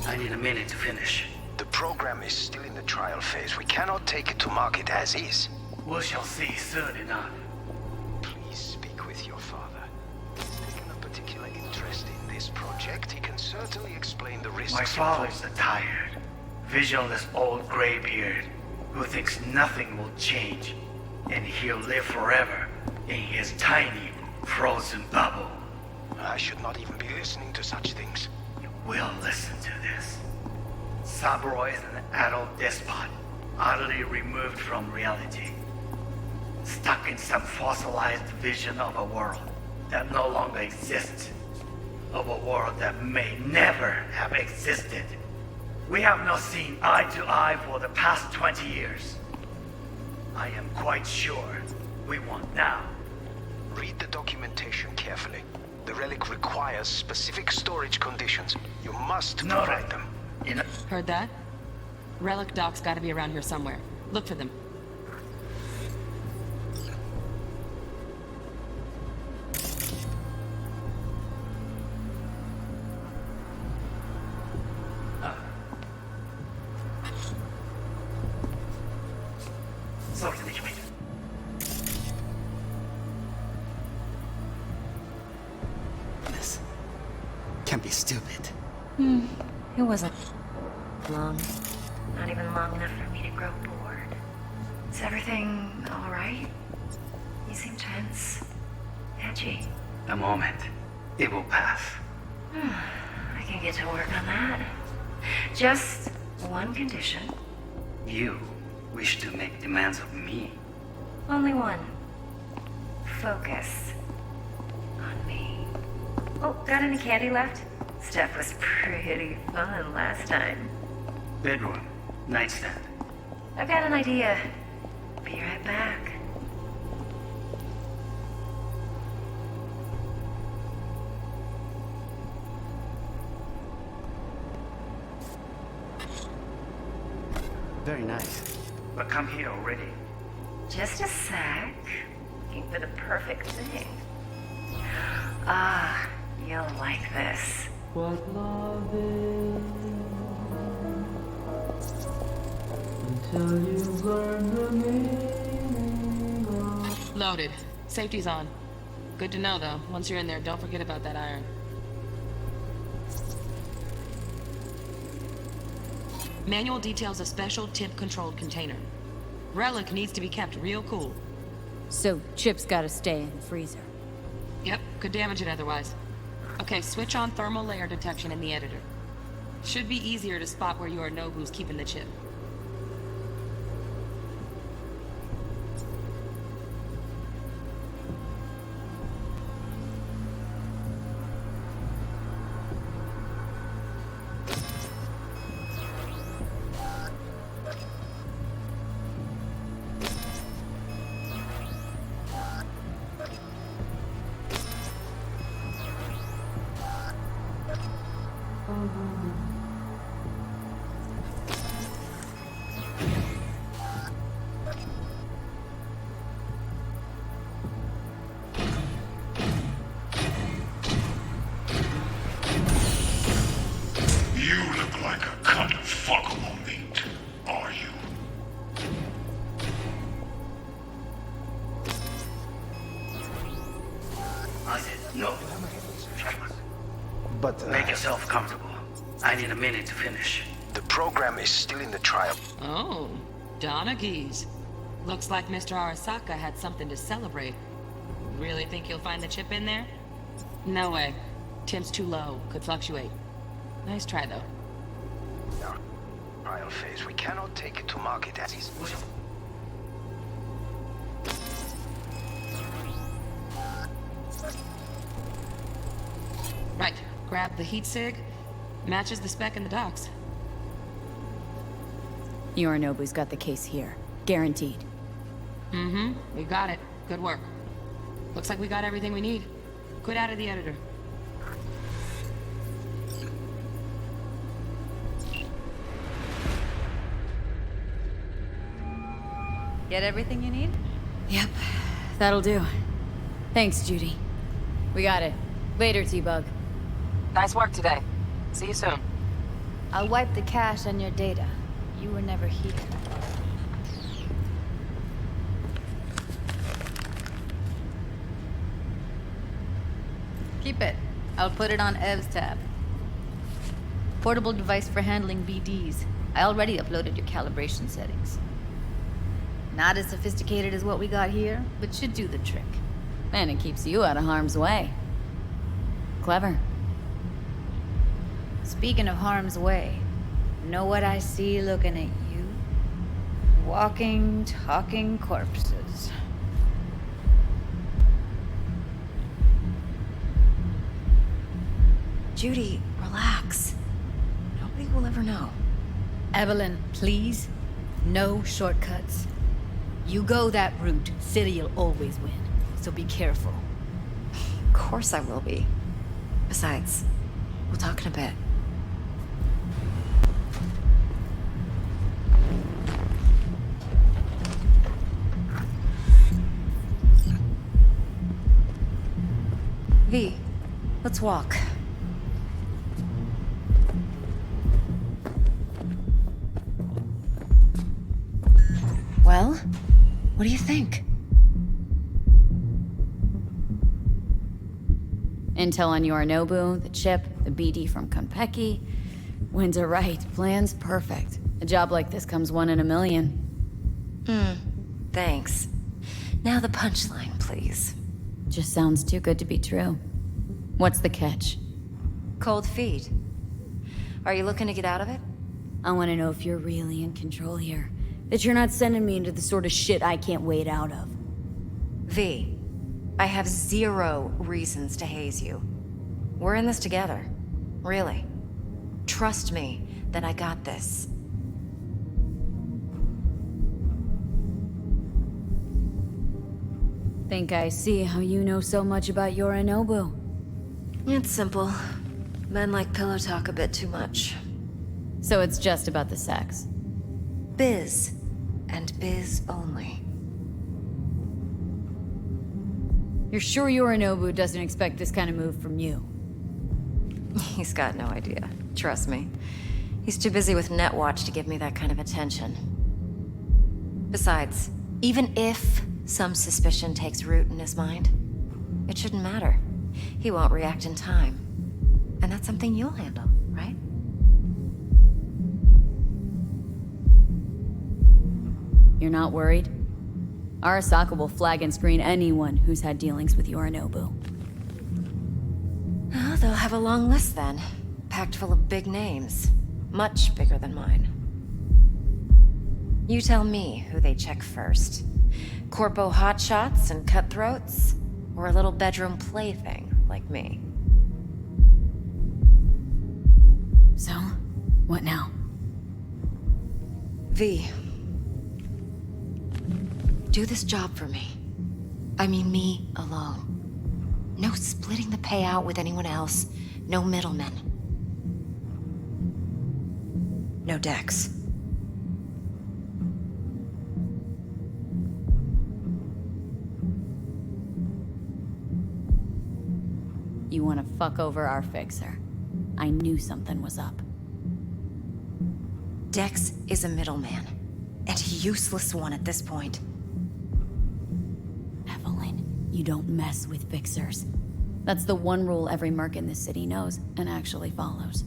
I need a minute to finish. The program is still in the trial phase. We cannot take it to market as is. We shall see soon enough. Please speak with your father. He's taken a particular interest in this project. He can certainly explain the risks. My father's a tired, visionless old graybeard who thinks nothing will change, and he'll live forever in his tiny, frozen bubble. I should not even be listening to such things. You will listen to this. Saburo is an adult despot, utterly removed from reality. Stuck in some fossilized vision of a world that no longer exists. Of a world that may never have existed. We have not seen eye to eye for the past 20 years. I am quite sure we won't now. Read the documentation carefully. The relic requires specific storage conditions. You must provide them. Heard that? Relic doc's gotta be around here somewhere. Look for them. be stupid. It wasn't long. Not even long enough for me to grow bored. Is everything alright? You seem tense. Edgy. A moment. It will pass. I can get to work on that. Just one condition. You wish to make demands of me. Only one. Focus on me. Oh, got any candy left? Stuff was pretty fun last time. Bedroom. Nightstand. I've got an idea. Be right back. Very nice. But come here already. Just a sec. Looking for the perfect thing. Ah, you'll like this. What love is until you learn the meaning of... Loaded. Safety's on. Good to know, though. Once you're in there, don't forget about that iron. Manual details a special tip-controlled container. Relic needs to be kept real cool. So Chip's gotta stay in the freezer. Yep, could damage it otherwise. Okay, switch on thermal layer detection in the editor. Should be easier to spot where Yorinobu's keeping the chip. Make yourself comfortable. I need a minute to finish. The program is still in the trial. Oh, Donaghys. Looks like Mr. Arasaka had something to celebrate. Really think you'll find the chip in there? No way. Temp's too low. Could fluctuate. Nice try, though. No. Trial phase. We cannot take it to market as is. Right. Grab the heat sig. Matches the spec in the docks. Yorinobu's got the case here. Guaranteed. Mm-hmm. We got it. Good work. Looks like we got everything we need. Quit out of the editor. Get everything you need? Yep. That'll do. Thanks, Judy. We got it. Later, T-Bug. Nice work today. See you soon. I'll wipe the cache on your data. You were never here. Keep it. I'll put it on Ev's tab. Portable device for handling BDs. I already uploaded your calibration settings. Not as sophisticated as what we got here, but should do the trick. And it keeps you out of harm's way. Clever. Speaking of harm's way, know what I see looking at you? Walking, talking corpses. Judy, relax. Nobody will ever know. Evelyn, please. No shortcuts. You go that route, City'll always win. So be careful. Of course I will be. Besides, we'll talk in a bit. V, let's walk. Well, what do you think? Intel on Yorinobu, the chip, the the BD from Konpeki. Winds are right, plan's perfect. A job like this comes one in a million. Thanks. Now the punchline, please. Just sounds too good to be true. What's the catch? Cold feet. Are you looking to get out of it? I want to know if you're really in control here. That you're not sending me into the sort of shit I can't wait out of. V, I have 0 reasons to haze you. We're in this together. Really. Trust me that I got this. Think I see how you know so much about Yorinobu. It's simple. Men like pillow talk a bit too much. So it's just about the sex. Biz. And biz only. You're sure Yorinobu doesn't expect this kind of move from you? He's got no idea. Trust me. He's too busy with Netwatch to give me that kind of attention. Besides, even if some suspicion takes root in his mind, it shouldn't matter. He won't react in time. And that's something you'll handle, right? You're not worried? Arasaka will flag and screen anyone who's had dealings with Yorinobu. Oh, they'll have a long list then. Packed full of big names. Much bigger than mine. You tell me who they check first. Corpo hotshots and cutthroats? Or a little bedroom plaything like me? So, what now? V. Do this job for me. I mean me alone. No splitting the payout with anyone else. No middlemen. No Dex. You want to fuck over our fixer. I knew something was up. Dex is a middleman. And a useless one at this point. Evelyn, you don't mess with fixers. That's the one rule every merc in this city knows and actually follows.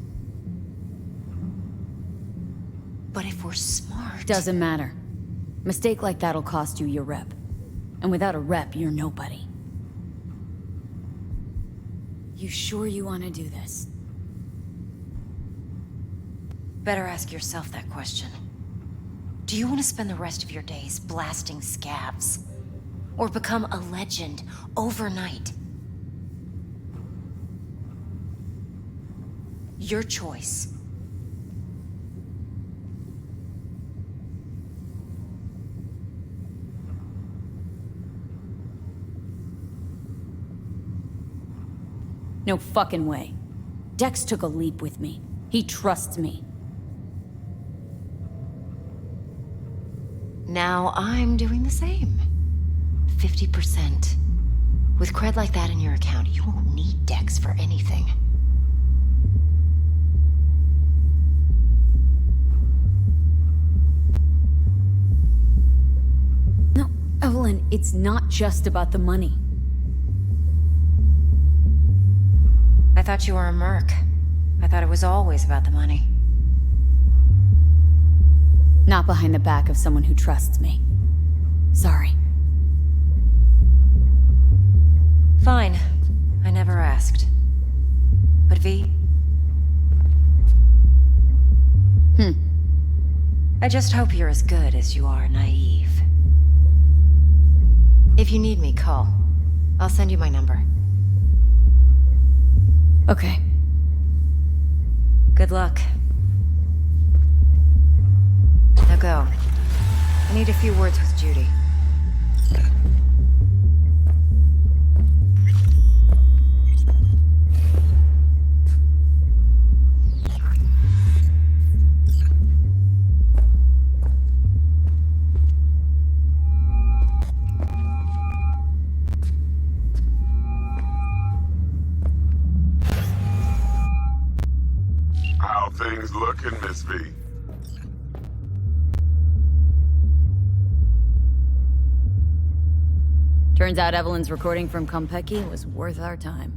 But if we're smart... Doesn't matter. Mistake like that'll cost you your rep. And without a rep, you're nobody. You sure you want to do this? Better ask yourself that question. Do you want to spend the rest of your days blasting scabs? Or become a legend overnight? Your choice. No fucking way. Dex took a leap with me. He trusts me. Now I'm doing the same. 50%. With cred like that in your account, you won't need Dex for anything. No, Evelyn, it's not just about the money. I thought you were a merc. I thought it was always about the money. Not behind the back of someone who trusts me. Sorry. Fine. I never asked. But V? I just hope you're as good as you are naive. If you need me, call. I'll send you my number. Okay. Good luck. Now go. I need a few words with Judy. How things looking, Miss V? Turns out Evelyn's recording from Konpeki was worth our time.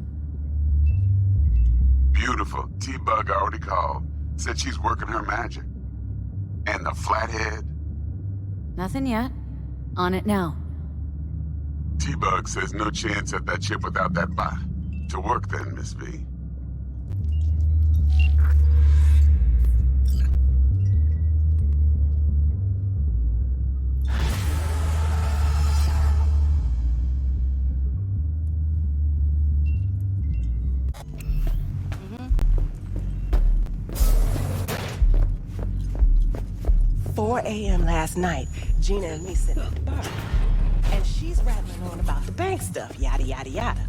Beautiful. T-Bug already called. Said she's working her magic. And the flathead? Nothing yet. On it now. T-Bug says no chance at that chip without that bot. To work then, Miss V. "4 a.m. last night, Gina and me sitting at the bar. And she's rattling on about the bank stuff, yada, yada, yada.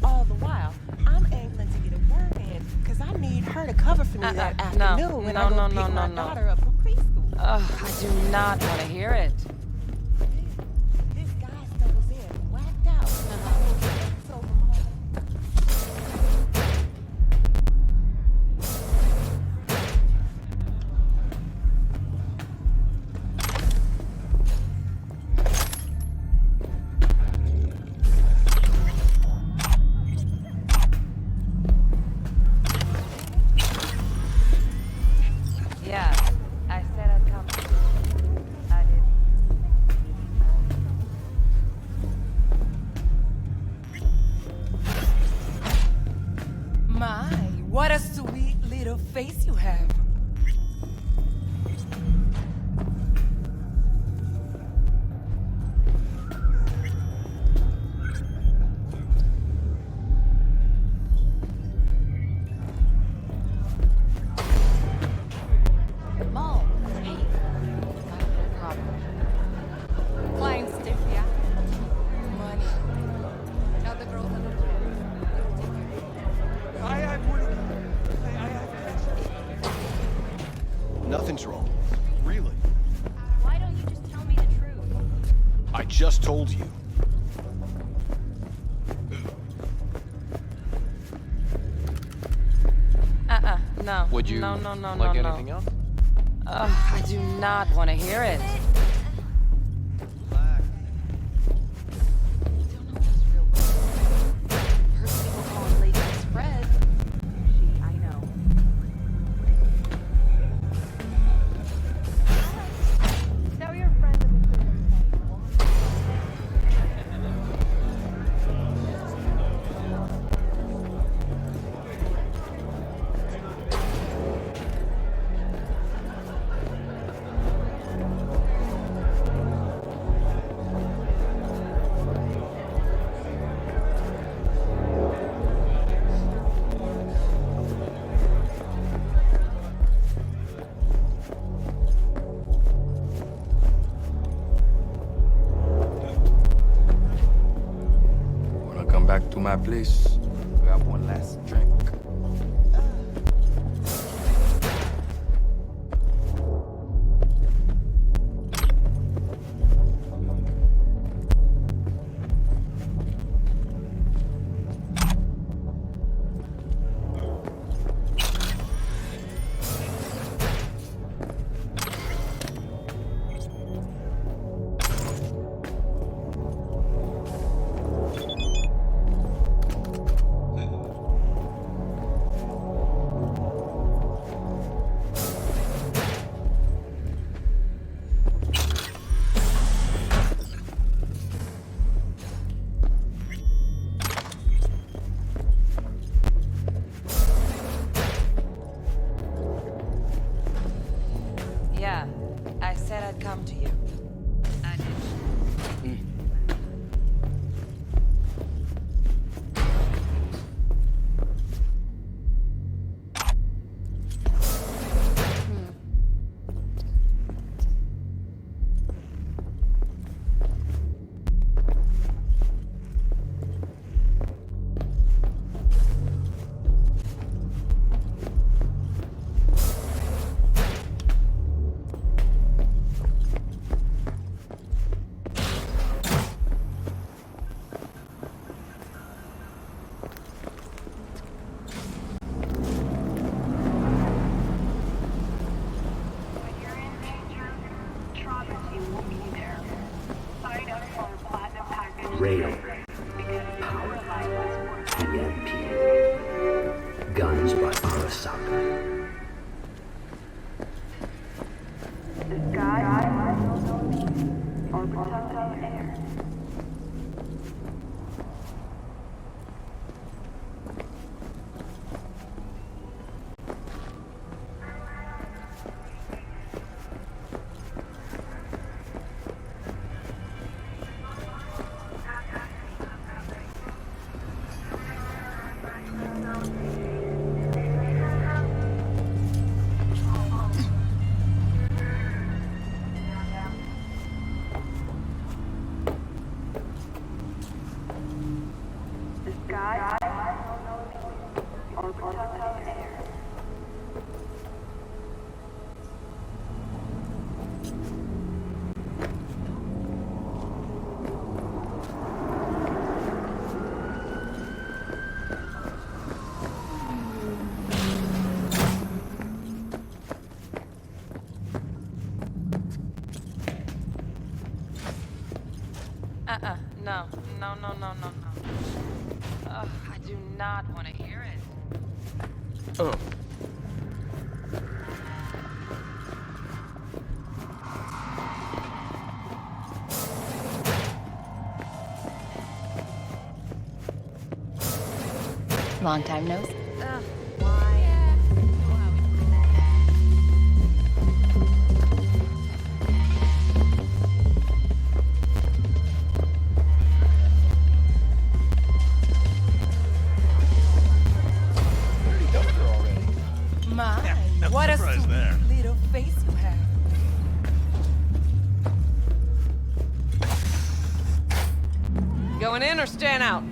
All the while, I'm angling to get a word in, because I need her to cover for me that afternoon when I go pick my daughter up from preschool. Ugh, I do not want to hear it. This guy stumbles in, whacked out. So Yeah, I said I'd come. I did. My, what a sweet little face you have. Mom, hey. No problem. Flying stiff, yeah? Money. Now the girls on the Nothing's wrong. Really. Why don't you just tell me the truth? I just told you. No. Would you No. like anything else? Ugh, I do not want to hear it. Heard people calling Lady Miss Fred. I know. Tell your friend that Wanna come back to my place? Grab one last drink. Yeah, I said I'd come to you. I did. Rail, power, EMP, guns No. No. Ugh, I do not want to hear it. Long time no see. What a sweet little face you have. Going in or staying out?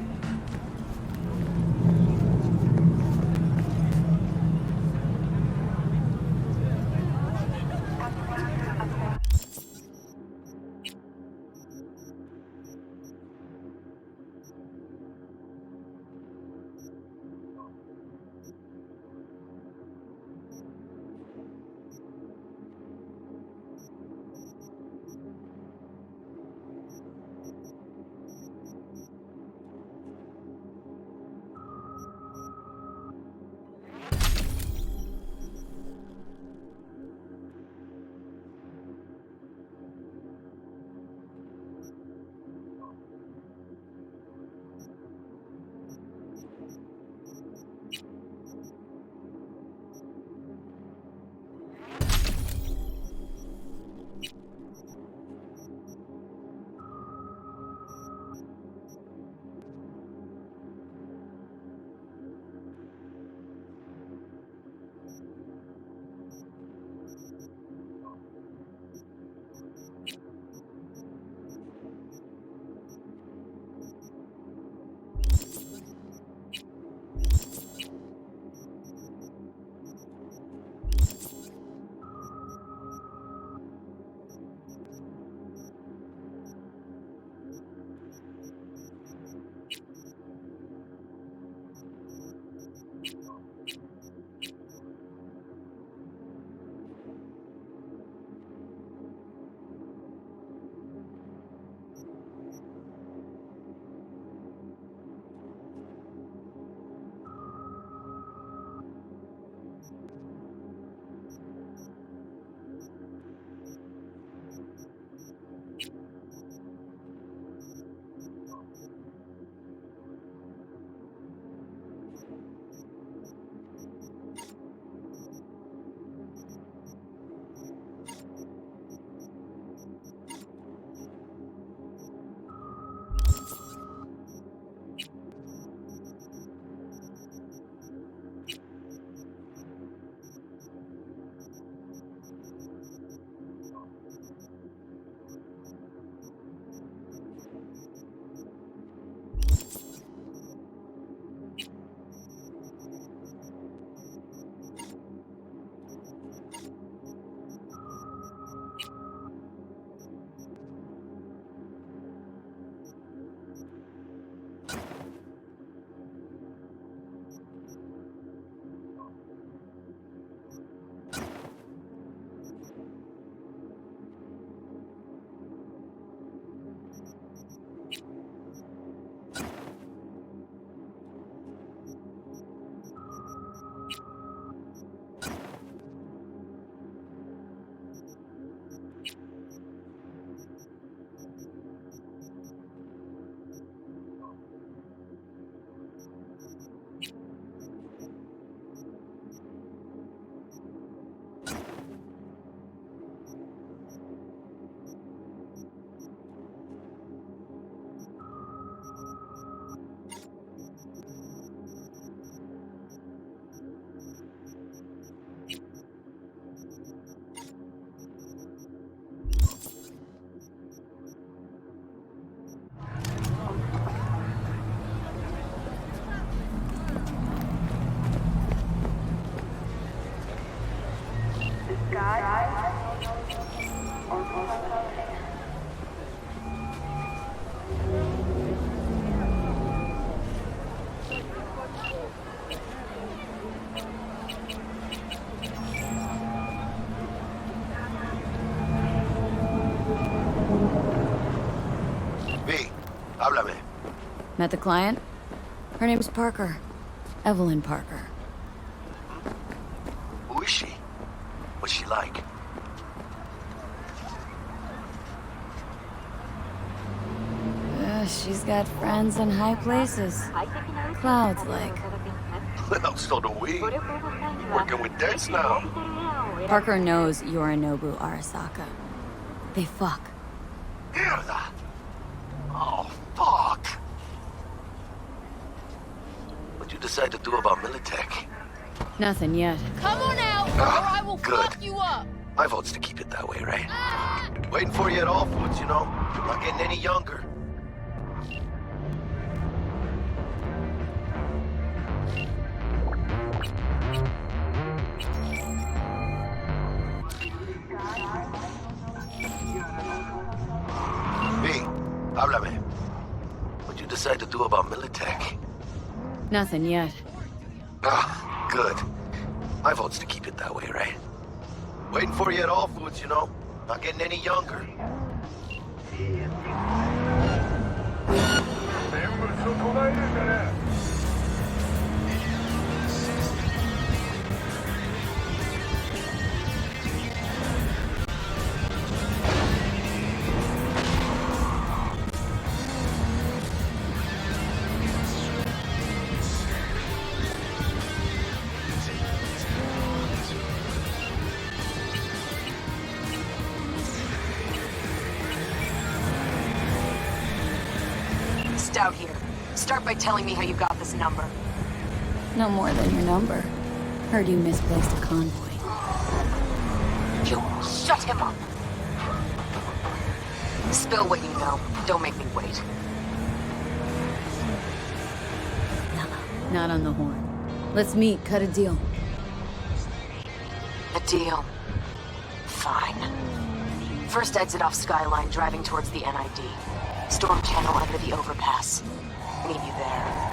V, háblame. Met the client? Her name's Parker. Evelyn Parker. Who is she? What's she like? She's got friends in high places. Clouds like. Well, so do we. Working with debts now. Parker knows Yorinobu Arasaka. They fuck. Mierda! Oh, fuck! What'd you decide to do about Militech? Nothing yet. Come on out, or I will good. fuck you up. My vote's to keep it that way, right? Waiting for you at all foods, you know? You're not getting any younger. V, háblame. What'd you decide to do about Militech? Nothing yet. Good. My vote's to keep it that way, right? Waiting for you at all foods, you know? Not getting any younger. Stout here. Start by telling me how you got this number. No more than your number. Heard you misplaced a convoy. You shut him up. Spill what you know. Don't make me wait. Not on the horn. Let's meet, cut a deal. A deal. Fine. First exit off Skyline, driving towards the NID. Storm channel under the overpass. Meet you there.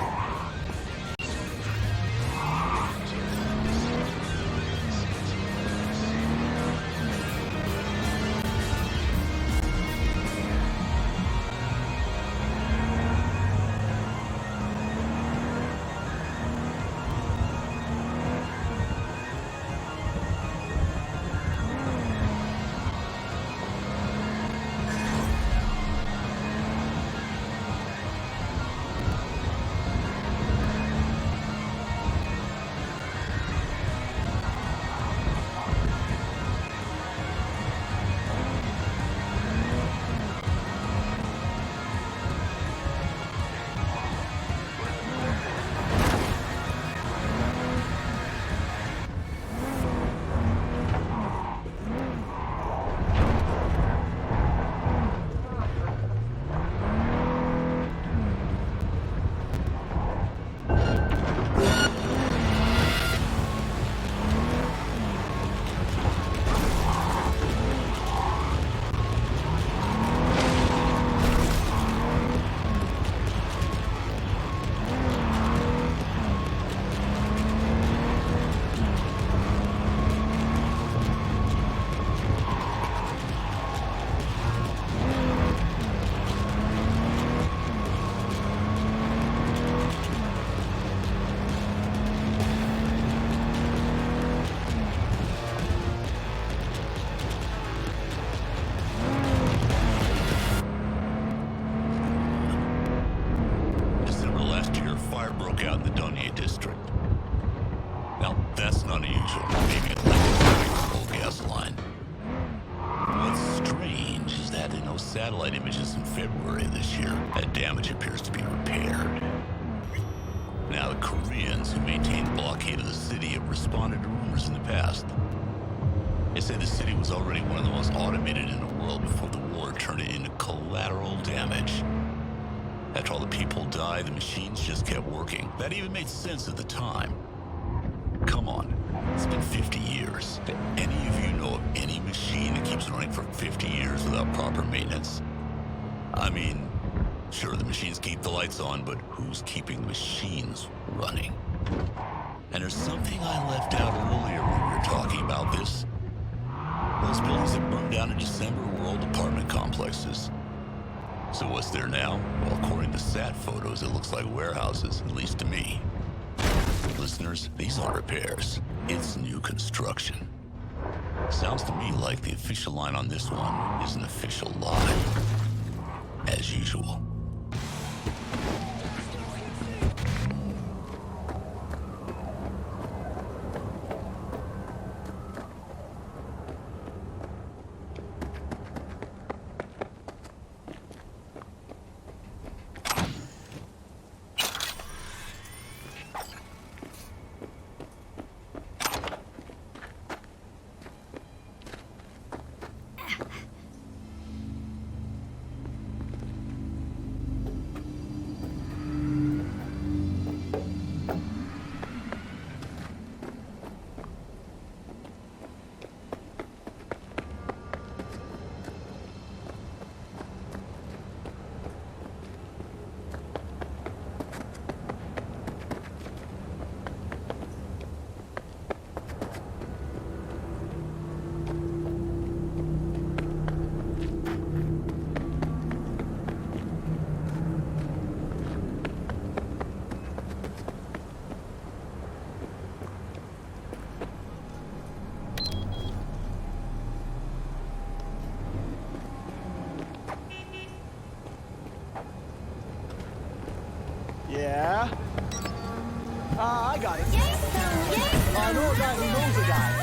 Satellite images in February this year. That damage appears to be repaired. Now, the Koreans who maintained the blockade of the city have responded to rumors in the past. They say the city was already one of the most automated in the world before the war turned it into collateral damage. After all the people died, the machines just kept working. That even made sense at the time. Come on, it's been 50 years. Do any of you know of any machine that keeps running for 50 years without proper maintenance? I mean, sure, the machines keep the lights on, but who's keeping the machines running? And there's something I left out earlier when we were talking about this. Those buildings that burned down in December were old apartment complexes. So what's there now? Well, according to sat photos, it looks like warehouses, at least to me. Listeners, these aren't repairs. It's new construction. Sounds to me like the official line on this one is an official lie. As usual. Yeah? I got it. I know a guy who knows a guy.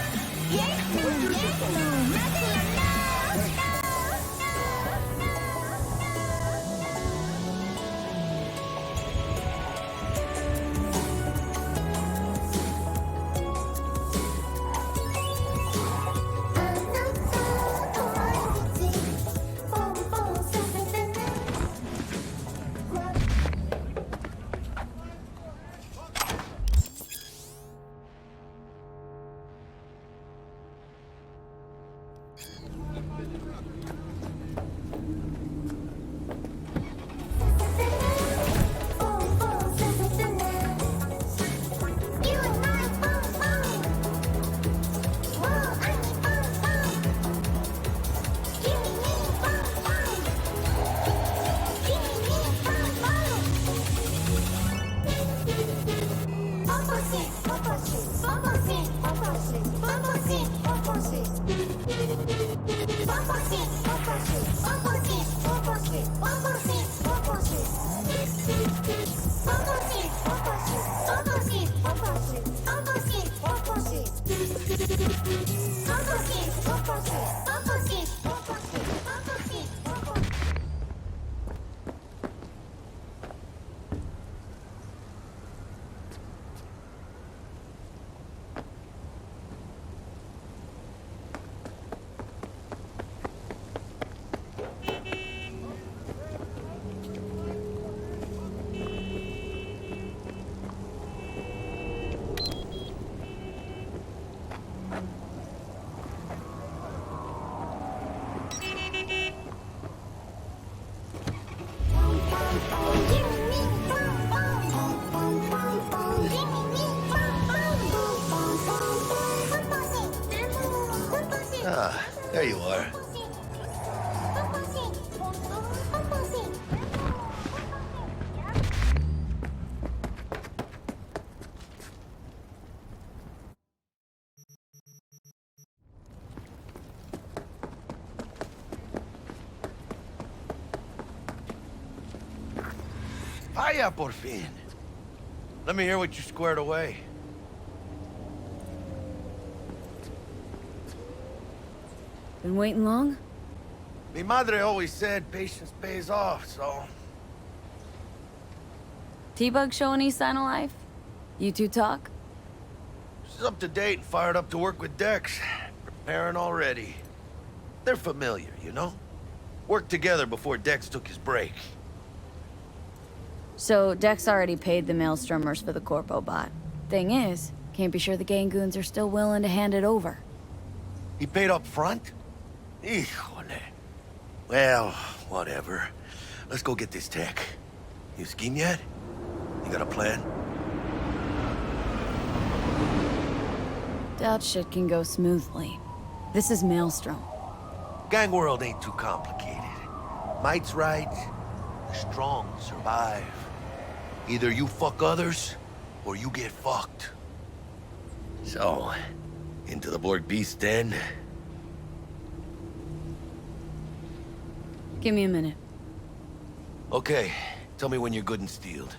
Ah, there you are. Vaya por fin. Let me hear what you squared away. Been waiting long? Mi madre always said patience pays off, so... T-Bug show any sign of life? You two talk? She's up to date and fired up to work with Dex. Preparing already. They're familiar, you know? Worked together before Dex took his break. So, Dex already paid the Maelstromers for the Corpo bot. Thing is, can't be sure the gang goons are still willing to hand it over. He paid up front? Híjole. Well, whatever. Let's go get this tech. You scheme yet? You got a plan? Doubt shit can go smoothly. This is Maelstrom. Gang world ain't too complicated. Might's right. The strong survive. Either you fuck others, or you get fucked. So, into the Borg Beast den? Give me a minute. Okay, tell me when you're good and steeled.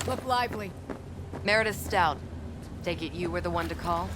Look lively. Meredith Stout. Take it you were the one to call?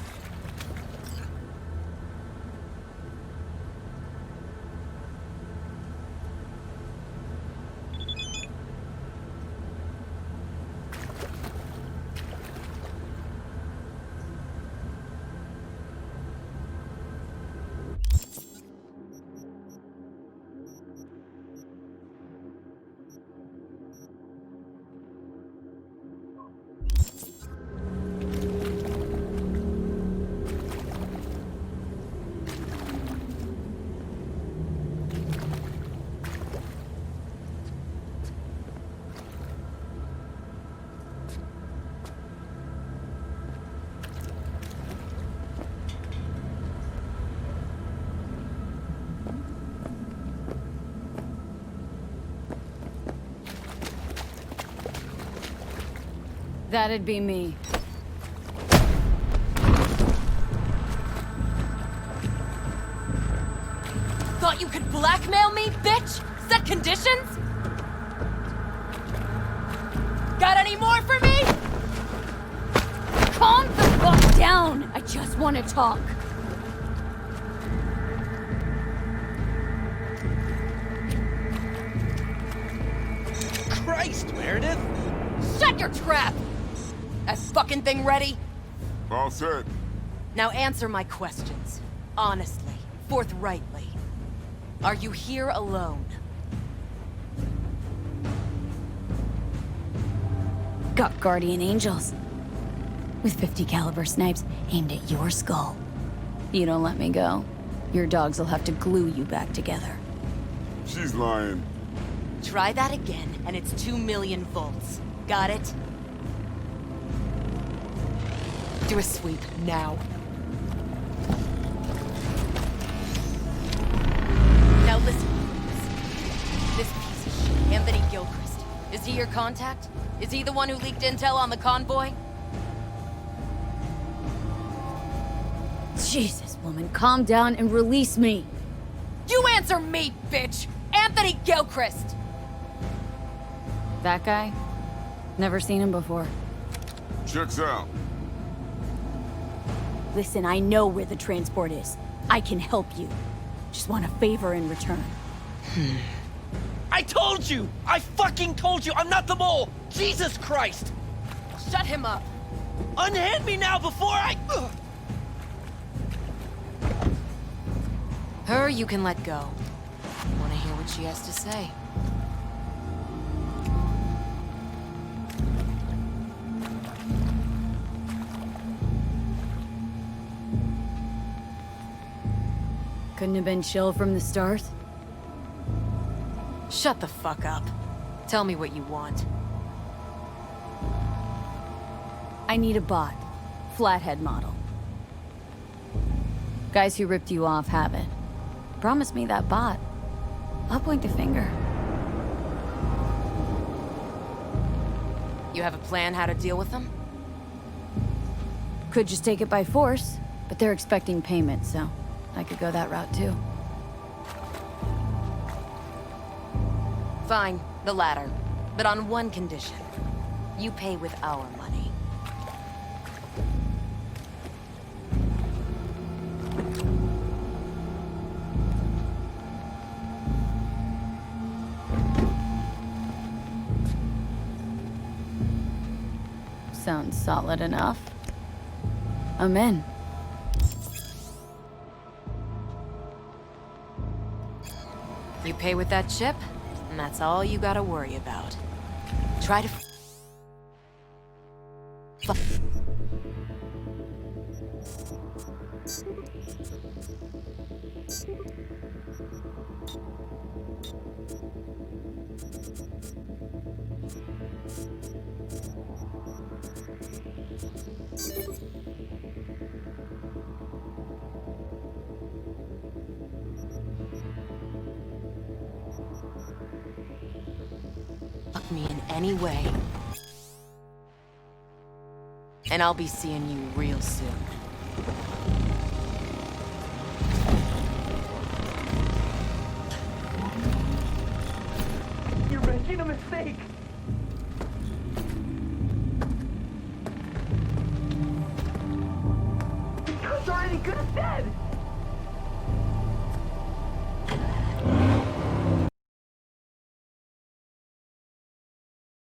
That'd be me. Thought you could blackmail me, bitch? Set conditions? Got any more for me? Calm the fuck down! I just want to talk. Christ, Meredith! Shut your trap! That fucking thing ready? All set. Now answer my questions. Honestly, forthrightly. Are you here alone? Got guardian angels. With 50 caliber snipes aimed at your skull. You don't let me go, your dogs will have to glue you back together. She's lying. Try that again, and it's 2 million volts. Got it? Do a sweep, now. Now listen. This piece of shit, Anthony Gilchrist. Is he your contact? Is he the one who leaked intel on the convoy? Jesus, woman, calm down and release me. You answer me, bitch! Anthony Gilchrist! That guy? Never seen him before. Checks out. Listen, I know where the transport is. I can help you. Just want a favor in return. I told you! I fucking told you! I'm not the mole! Jesus Christ! Shut him up! Unhand me now before I... Her you can let go. Wanna hear what she has to say? Couldn't have been chill from the start? Shut the fuck up. Tell me what you want. I need a bot. Flathead model. Guys who ripped you off have it. Promise me that bot. I'll point the finger. You have a plan how to deal with them? Could just take it by force, but they're expecting payment, so I could go that route too. Fine, the latter. But on one condition. You pay with our money. Sounds solid enough. I'm in. You pay with that chip, and that's all you gotta worry about. Try to... fuck me in any way. And I'll be seeing you real soon. You're making a mistake. Because already good as dead.